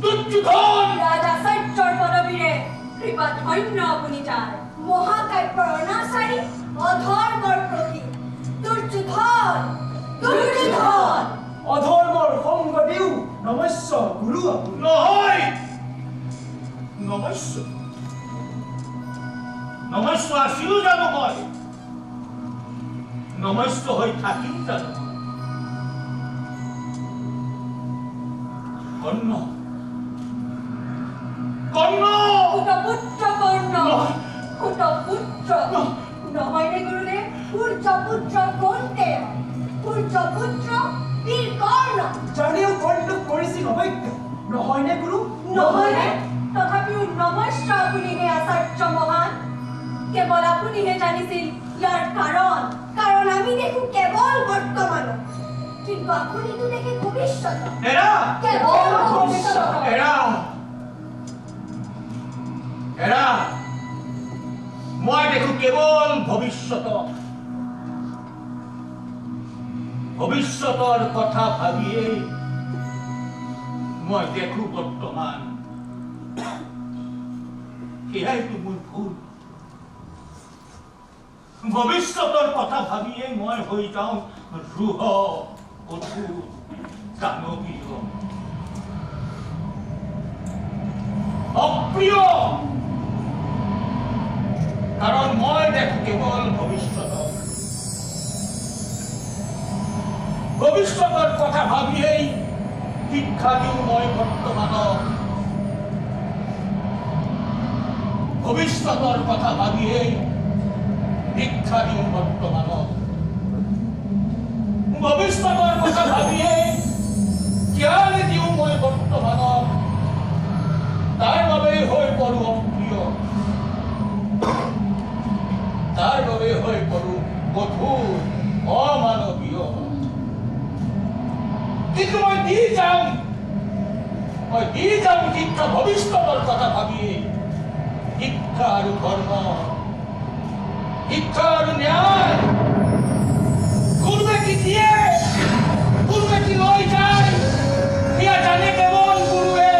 দুৰ্যোধন ৰাজা সত্যৰ পদবীৰে কৃপা ধন্য আপুনি তাৰ মহাকাব্যৰ অনাচাৰী অধৰ্মৰ প্ৰতীক দুৰ্যোধন দুৰ্যোধন অধৰ্মৰ সংগ দিও নমস্য গুৰু নহয় নমস্য আছিলো জানো মই নমস্য হৈ থাকিম জানো কৰ্ণ কৰ্ণ পুত্ৰ কৰ্ণ পুত্ৰ নহয়নে গুৰুদেৱ সূৰ্যপুত্ৰ কৌন্তেয় সূৰ্যপুত্ৰ বীৰ কৰ্ণ জানিও কৰ্ণক কৰিছিল অবৈধ নহয়নে গুৰু নহয়নে তথাপিও নমস্য আপুনিহে আচাৰ্য মহান কেৱল আপুনিহে জানিছিল ইয়াৰ কাৰণ আমি দেখো কেৱল বৰ্তমানত কিন্তু আপুনিতো দেখে ভৱিষ্যত এৰা কেৱল ভৱিষ্যত এৰা এৰা মই দেখো কেৱল ভৱিষ্যতৰ কথা ভাবিয়েই মই দেখো বৰ্তমান সেয়াইতো মোৰ ভুল ভৱিষ্যতৰ কথা ভাবিয়েই মই হৈ যাওঁ ৰুহ অধুৰ দানৱীয় অপ্ৰিয় কাৰণ মই দেখো কেৱল ভৱিষ্যতৰ কথা ভাবিয়েই শিক্ষা দিওঁ মই বৰ্তমানক ভৱিষ্যতৰ কথা ভাবিয়েই শিক্ষা দিওঁ বৰ্তমানক ভৱিষ্যতৰ কথা ভাবিয়েই জ্ঞান দিওঁ মই বৰ্তমানক তাৰ বাবেই হৈ পৰো অপ্ৰিয় তাৰ বাবেই হৈ পৰো কঠোৰ অমানৱীয় কিন্তু মই দি যাম শিক্ষা ভৱিষ্যতৰ কথা ভাবিয়েই শিক্ষা আৰু ধৰ্ম শিক্ষা আৰু ন্যায় কোনোৱে কি দিয়ে কোনোৱে কি লৈ যায় সেয়া জানে কেৱল গুৰুৱে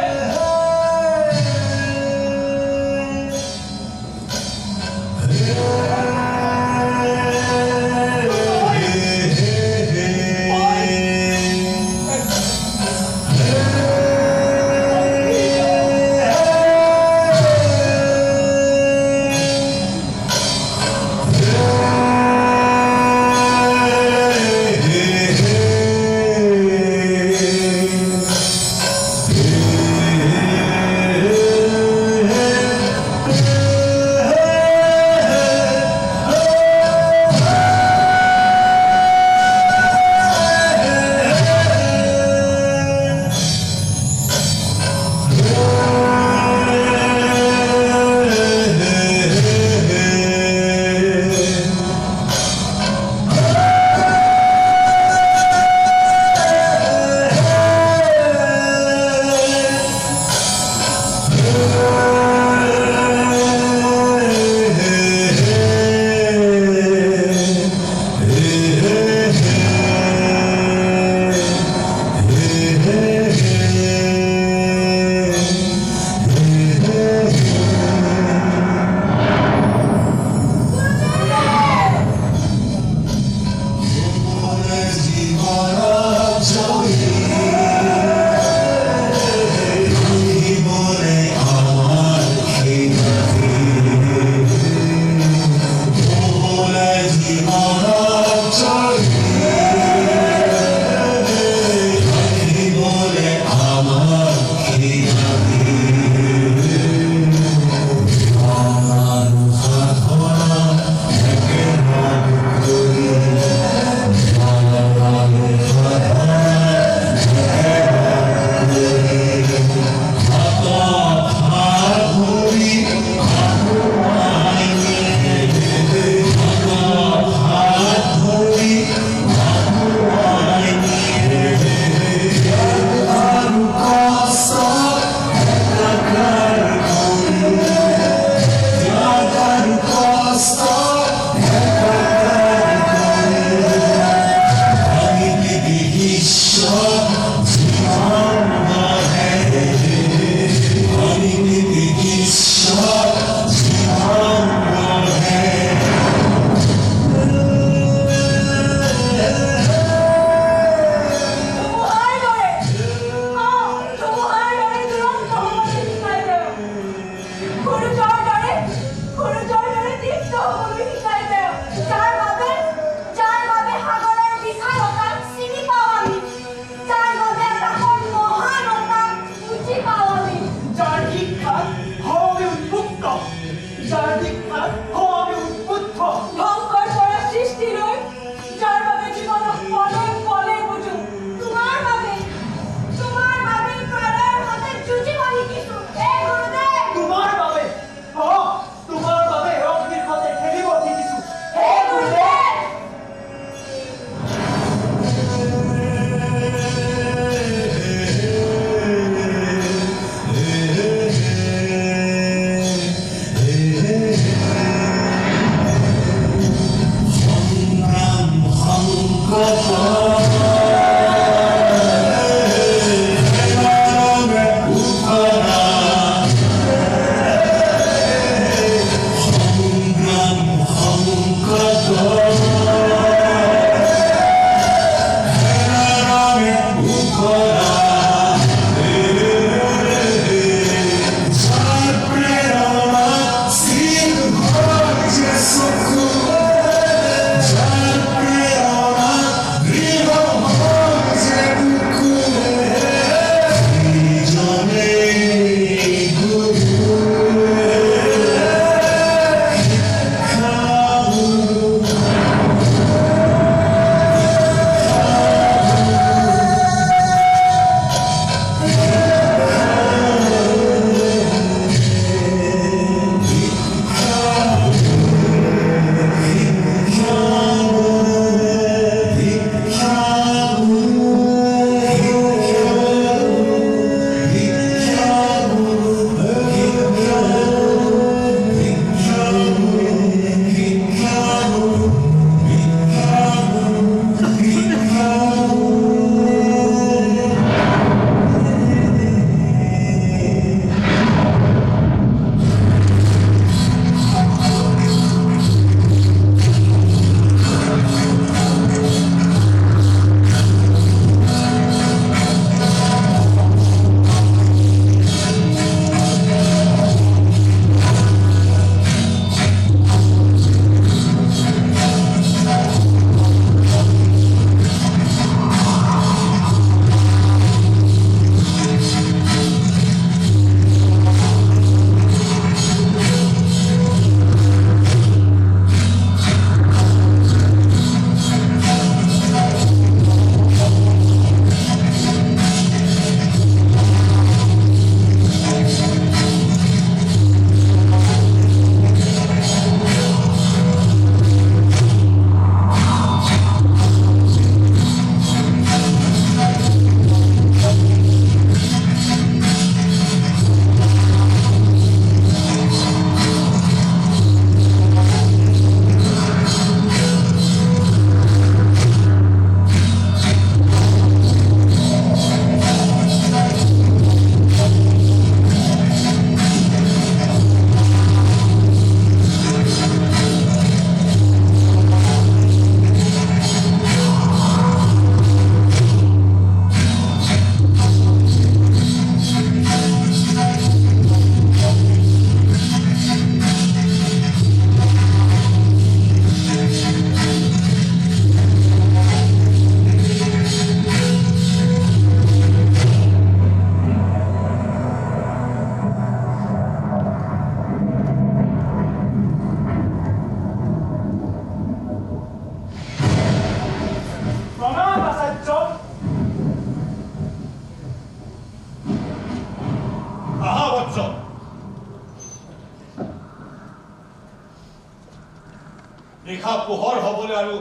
নিশা পোহৰ হ'বলৈ আৰু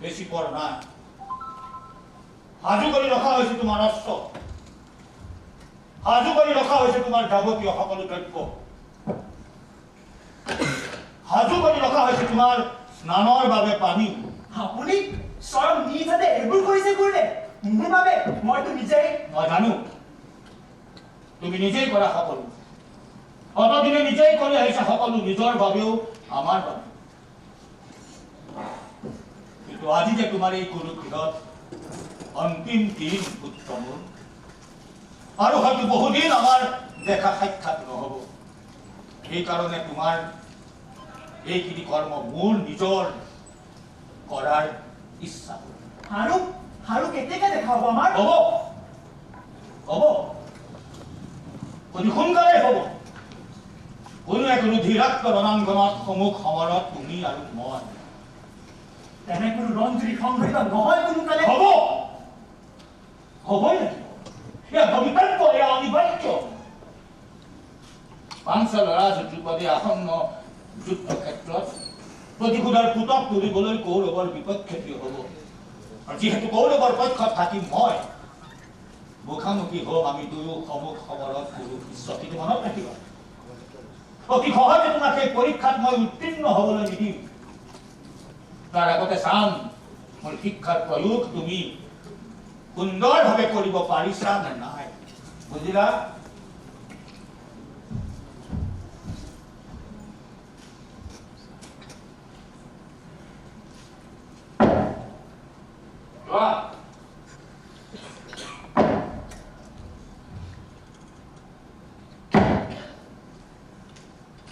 বেছি পৰ নাই সাজু কৰি ৰখা হৈছে তোমাৰ অস্ত্ৰ সাজু কৰি ৰখা হৈছে তোমাৰ যাৱতীয় সকলো দ্ৰব্য সাজু কৰি ৰখা হৈছে তোমাৰ স্নানৰ বাবে পানী আপুনি স্বয়ং নিজ হাতে এইবোৰ কৰিছে গুৰুদেৱ মোৰ বাবে মইতো নিজেই মই জানো তুমি নিজেই কৰা সকলো অতদিনে নিজেই কৰি আহিছা সকলো নিজৰ বাবেও আমাৰ বাবে কিন্তু আজি যে তোমাৰ এই কুৰুক্ষেত্ৰত অন্তিম দিন উত্তম আৰু হয়তো বহুদিন আমাৰ দেখা সাক্ষাৎ নহব সেইকাৰণে তোমাৰ এইখিনি কৰ্ম মোৰ নিজৰ কৰাৰ ইচ্ছা আৰু কেতিয়াকে দেখা হ'ব আমাৰ হ'ব হ'ব অতি সোনকালে হ'ব কোনো এক ৰুধিৰাক্ত ৰণাংগনত সমুখ সমৰত তুমি আৰু মই তেনে কোনো ৰঞ্জুৰি সংঘটিত নহয় কোনোকালে হ'ব হ'বই লাগিব এয়া ভবিতব্য এয়া অনিবাৰ্য পাঞ্চাল ৰাজ ধ্ৰুপদী আসন্ন যুদ্ধক্ষেত্ৰত প্ৰতিশোধৰ পুতক তুলিবলৈ কৌৰৱৰ বিপক্ষে থিয় হ'ব আৰু যিহেতু কৌৰৱৰ পক্ষত থাকি মই মুখামুখি হ'ম আমি দুয়ো সমুখ সমৰত গুৰু বিশ্বটিত মনত ৰাখিবা অতি সহজে তোমাক এই পৰীক্ষাত মই উত্তীৰ্ণ হ'বলৈ নিদিম তাৰ আগতে চাম মোৰ শিক্ষাৰ প্ৰয়োগ তুমি সুন্দৰভাৱে কৰিব পাৰিছা নে নাই বুজিলা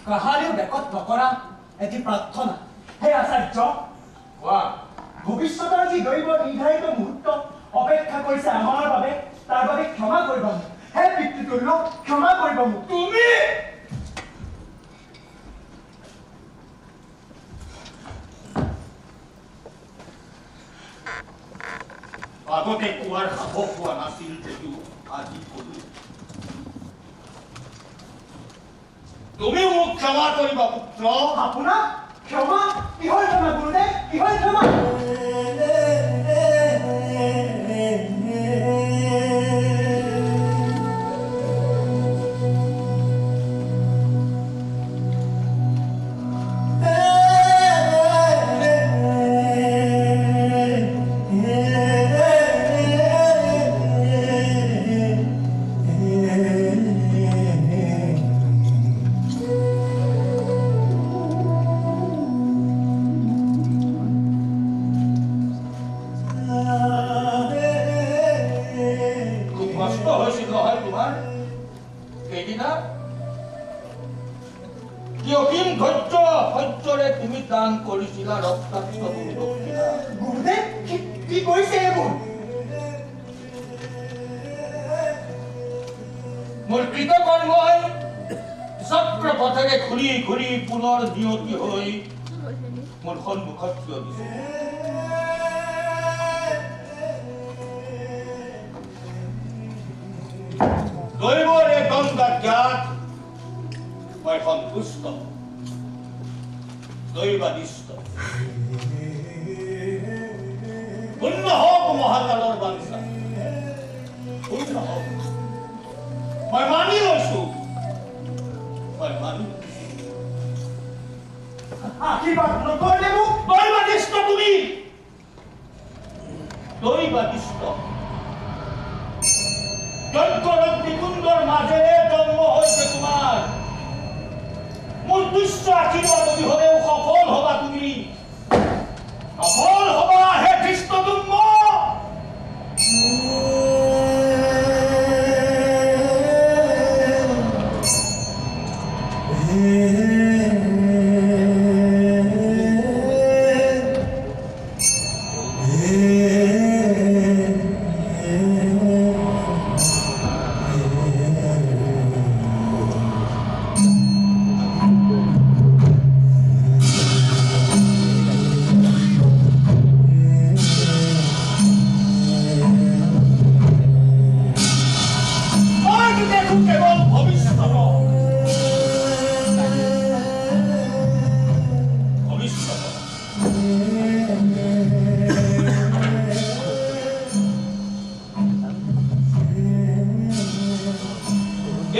কাহাৰিও বেকত নকৰা এটি প্ৰাৰ্থনা হে আচাৰ্য ভৱিষ্যতৰ যি দৈৱ নিৰ্ধাৰিত মুহূৰ্ত অপেক্ষা কৰিছে আমাৰ বাবে তাৰ বাবে ক্ষমা কৰিব মোক হে পিতৃতুল্য ক্ষমা কৰিব মোক তুমি আগতে কোৱাৰ সাহস হোৱা নাছিল যদিও আজি কলো তুমি মোক ক্ষমা কৰিবা পুত্ৰ আপোনাক ক্ষমা কিহৰ ক্ষমা গুৰুদেৱ কিহৰ ক্ষমা মোৰ কৃতকৰ্মই চক্ৰ পথেৰে ঘূৰি ঘূৰি পুনৰ নিয়তি হৈ মোৰ সন্মুখত থিয় দিছে দৈৱৰ এই গংগা জ্ঞাত মই সন্তুষ্ট দৈবাদিষ্ট পূৰ্ণ হওক মহাকালৰ বাঞ্ছা পূৰ্ণ হওক মই মানি লৈছো আশীৰ্বাদ নকৰিলে মোক দৈবাদিষ্ট তুমি দৈবাদিষ্ট যজ্ঞৰগ্নিকুণ্ডৰ মাজেৰে জন্ম হৈছে তোমাৰ মোৰ তুচ্ছ আশীৰ্বাদ হ'লেও সফল হবা তুমি সফল হবা হে কৃষ্ণদুম্ব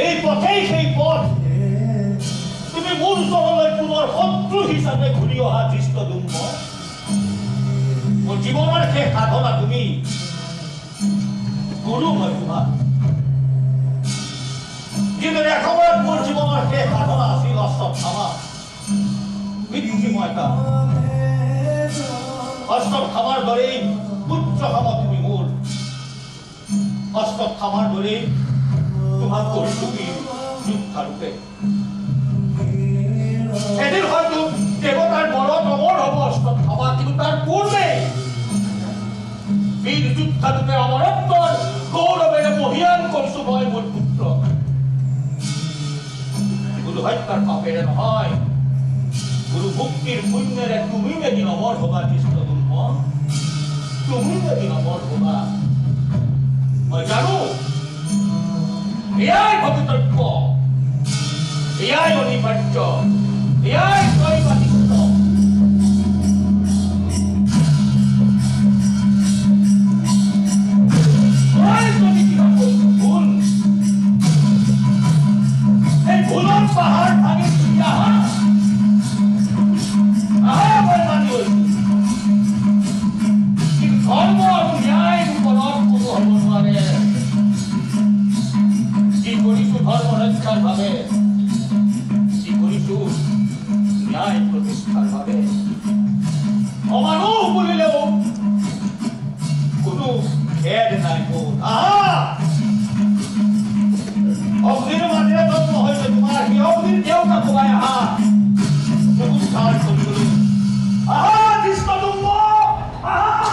এই পথেই সেই পথ তুমি মোৰ ওচৰলৈ পুনৰ শত্ৰু হিচাপে ঘূৰি অহা ধৃষ্টদ্যুম্ন মোৰ জীৱনৰ শেষ সাধনা তুমি গুৰু মই তোমাৰ যিদৰে এসময়ত মোৰ জীৱনৰ শেষ সাধনা আছিল অশ্বত্থামা মৃত্যুময়তা অশ্বত্থামাৰ দৰেই পুত্ৰকামা তুমি মোৰ অশ্বত্থামাৰ দৰেই তোমাক কৰিছো যোদ্ধাৰূপে এদিন হয়তো দেৱতাৰ বলত অমৰ হ'ব অশ্বত্থামা কিন্তু তাৰ পূৰ্বে বীৰ যোদ্ধাৰূপে অমৰত্বৰ গৌৰৱেৰে মহিয়ান কৰিছো মই মোৰ পুত্ৰ গুৰু হত্যাৰ পাপেৰে নহয় গুৰু ভক্তিৰ পুণ্যেৰে তুমি এদিন অমৰ হবা কৃষ্ণদুম্ন তুমি এদিন অমৰ হবা মই জানো এয়াই ভবিতব্য এয়াই অনিবাৰ্য এয়াই দৈবাদিত্য মই যদি কিবা কৈছো ভুল এই ভুলৰ পাহাৰ ভাঙি তুমি আহা মই মানি লৈছো কিন্তু ধৰ্ম আৰু ন্যায় ওপৰত কোনো হ'ব নোৱাৰে যি কৰিছো ধৰ্ম ৰক্ষাৰ বাবে যি কৰিছো ন্যায় প্ৰতিষ্ঠাৰ বাবে অমানুহ বুলিলেও কোনো খেদ নাই মোৰ আহা অগ্নিৰ মাজেৰে জন্ম হৈছে তোমাৰ সেই অগ্নিৰ দেউতা কোবাই আহা উদ্ধাৰ কৰিবলৈ আহা কৃষ্ণদুম্ন আহা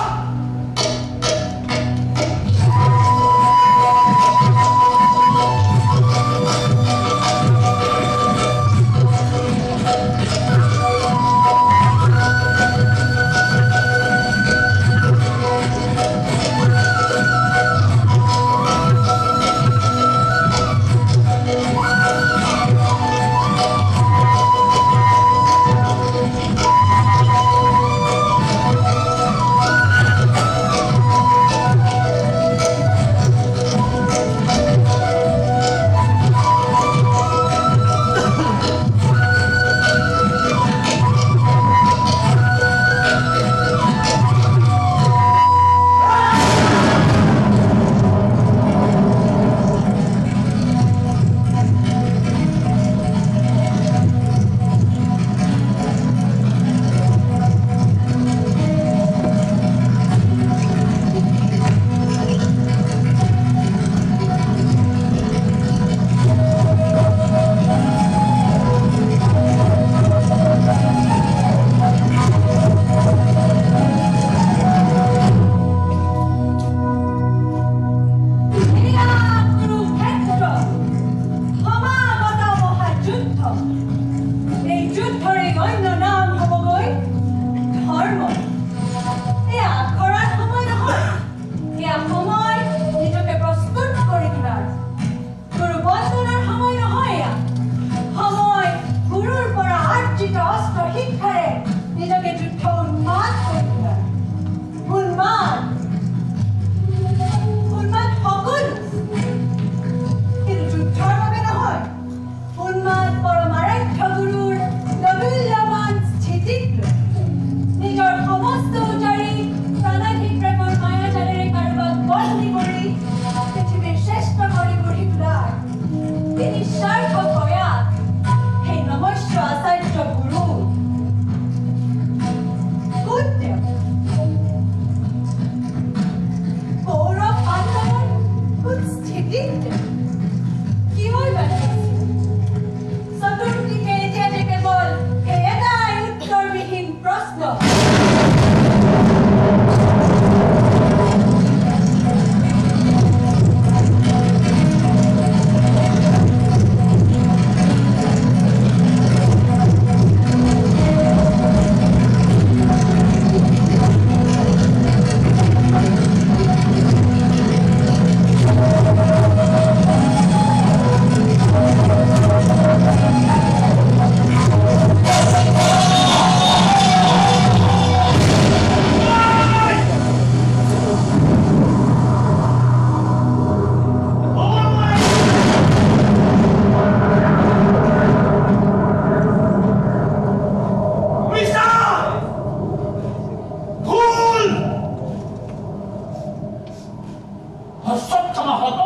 অশ্বত্থামা হত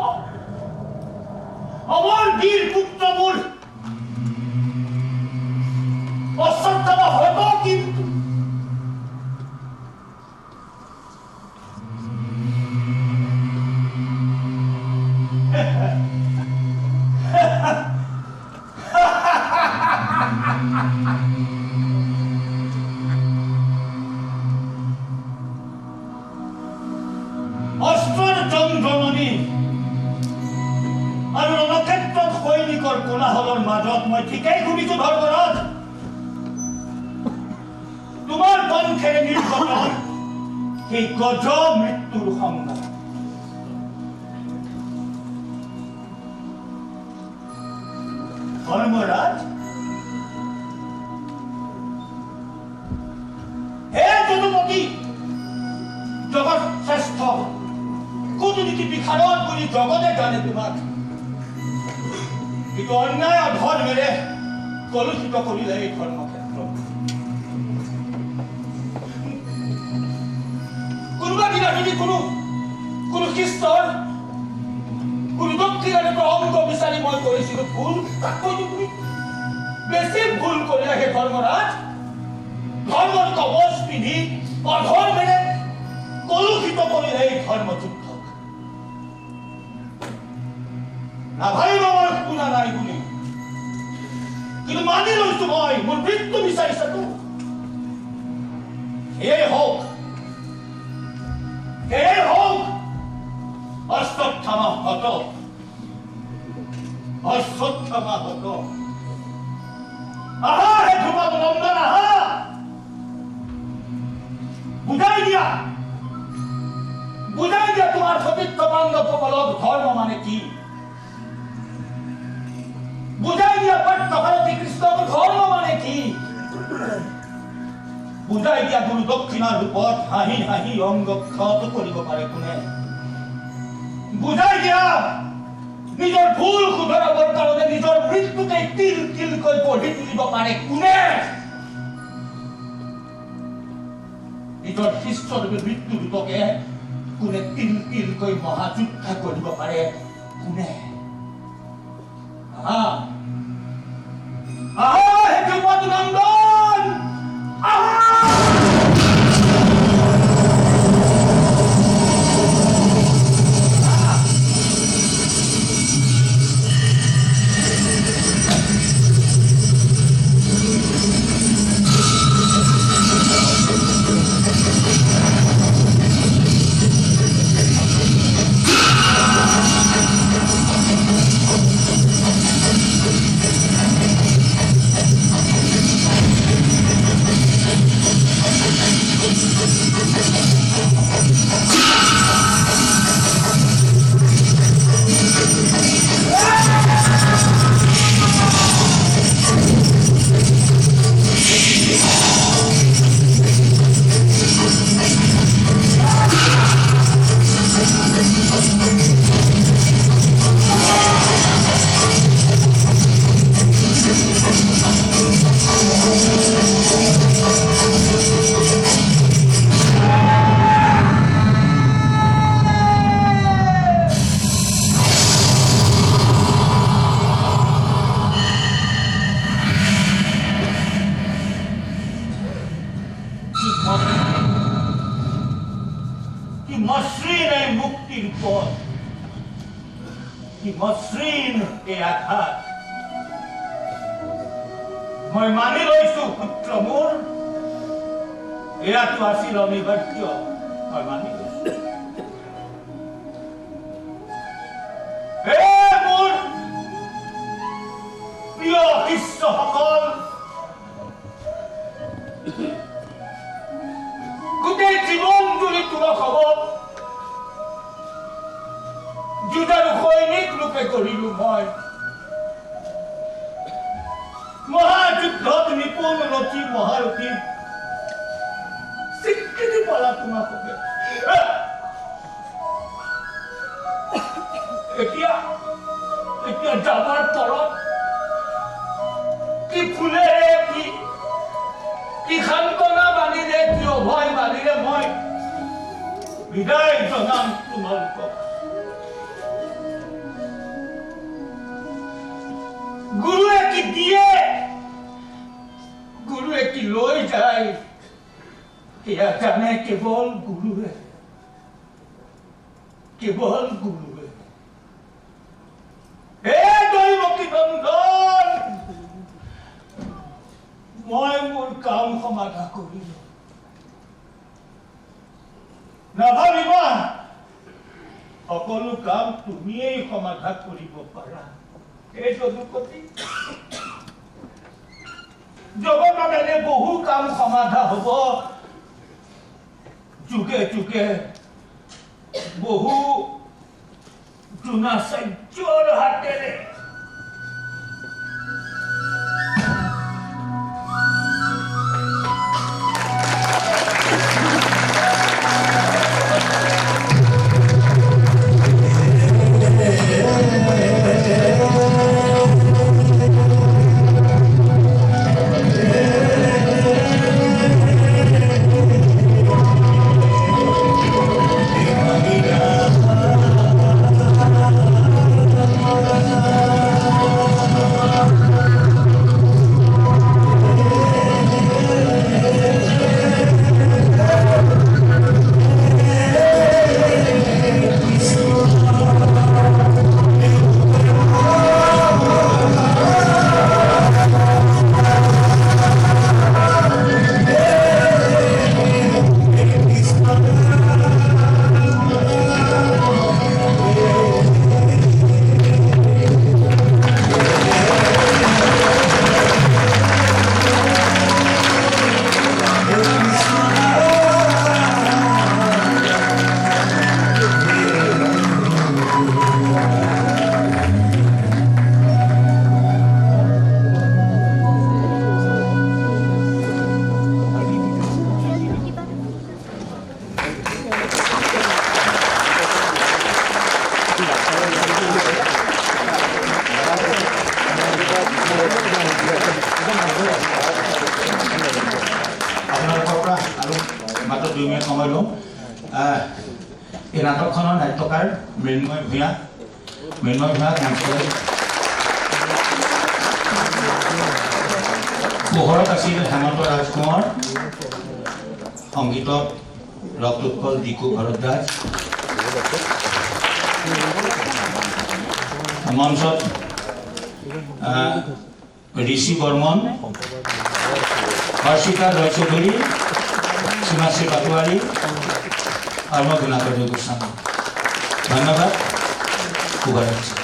অমৰ বীৰ পুত্ৰ মূল অশ্বত্থামা হত কিন্তু অস্ত্ৰৰ জমজমনি আৰু ৰণক্ষেত্ৰত সৈনিকৰ কোলাহলৰ মাজত মই ঠিকেই শুনিছো ধৰ্মৰাজ তোমাৰ কণ্ঠেৰে নিৰ্গত সেই গজ মৃত্যুৰ সংবাদ ধৰ্মৰাজ হে যদুমতী জগত শ্ৰেষ্ঠ কূটনীতি বিশাৰদ বুলি জগতে জানে তোমাক কিন্তু অন্যায় অধৰ্মেৰে কলুষিত কৰিলে এই ধৰ্মক্ষেত্ৰ কোনোবা দিনা যদি কোনো খ্ৰীষ্টৰ কোনো দক্ষিণাৰে অংগ বিচাৰি মই কৰিছিলো ভুল তাতকৈ তুমি বেছি ভুল কৰিলা হে ধৰ্মৰাজ ধৰ্মৰ কবচ পিন্ধি অধৰ্মেৰে কলুষিত কৰিলে এই ধৰ্মযুদ্ধক নাভাবিব মই শুনা নাই বুলি কিন্তু মানি লৈছো মই মোৰ মৃত্যু বিচাৰিছাতো সেয়ে হওক অশ্বত্থামা হত আহা হে ধ্ৰুপদ নন্দন আহা বুজাই দিয়া তোমাৰ সতীৰ্থ বান্ধৱসকলক ধৰ্ম মানে কি বুজাই দিয়া পাৰ্থসাৰথী কৃষ্ণক ধৰ্ম মানে কি বুজাই দিয়া গুৰু দক্ষিণাৰ ৰূপত হাঁহি হাঁহি অংগ ক্ষত কৰিব পাৰে কোনে বুজাই দিয়া নিজৰ ভুল শুধৰাবৰ কাৰণে নিজৰ মৃত্যুকে তিল তিলকৈ গঢ়ি তুলিব পাৰে কোনে নিজৰ শিষ্যৰূপে মৃত্যু ৰূপকে কোনে তিল তিলকৈ মহাযুদ্ধ কৰিব পাৰে কোনে আহা হে ধ্ৰুপদ নন্দন আহা মসৃণ এই আঘাত মই মানি লৈছো পুত্ৰ মোৰ এয়াতো আছিল অনিবাৰ্য মই মানি লৈছো মোৰ প্ৰিয় শিষ্যসকল গোটেই জীৱন জুৰি তোমাক হব যুদ্ধৰ সৈনিক ৰূপে কৰিলো মই মহাযুদ্ধত নিপুণ ৰথী মহাৰথী স্বীকৃতি পালা তোমাক হবে এতিয়া যাবাৰ পৰত কি ফুলেৰে কি সান্তনা বাণীৰে কি অভয় বাণীৰে মই বিদায় জনাম তোমালোকক নাই এয়া জানে কেৱল গুৰুৱে দৈৱকী নন্দন মই মোৰ কাম সমাধা কৰিলো নাভাবিবা সকলো কাম তুমিয়েই সমাধা কৰিব পাৰা এই যদুপতি জগতত এনে বহু কাম সমাধা হব যুগে যুগে বহু দ্ৰোণাচাৰ্যৰ হাতেৰে এই নাটকখনৰ নাট্যকাৰ মৃন্ময় ভূঞা পোহৰত আছিল হেমন্ত ৰাজকুমাৰ সংগীতত ৰক্তোৎপল দিকু ভৰদ্বাজ মঞ্চত ঋষি বৰ্মন হৰ্ষিতা ৰয়চৌধুৰী সীমাশ্ৰী পাটোৱাৰী আৰু মই গুণাকৰ গোস্বামী ধন্যবাদ শুভৰাত্ৰি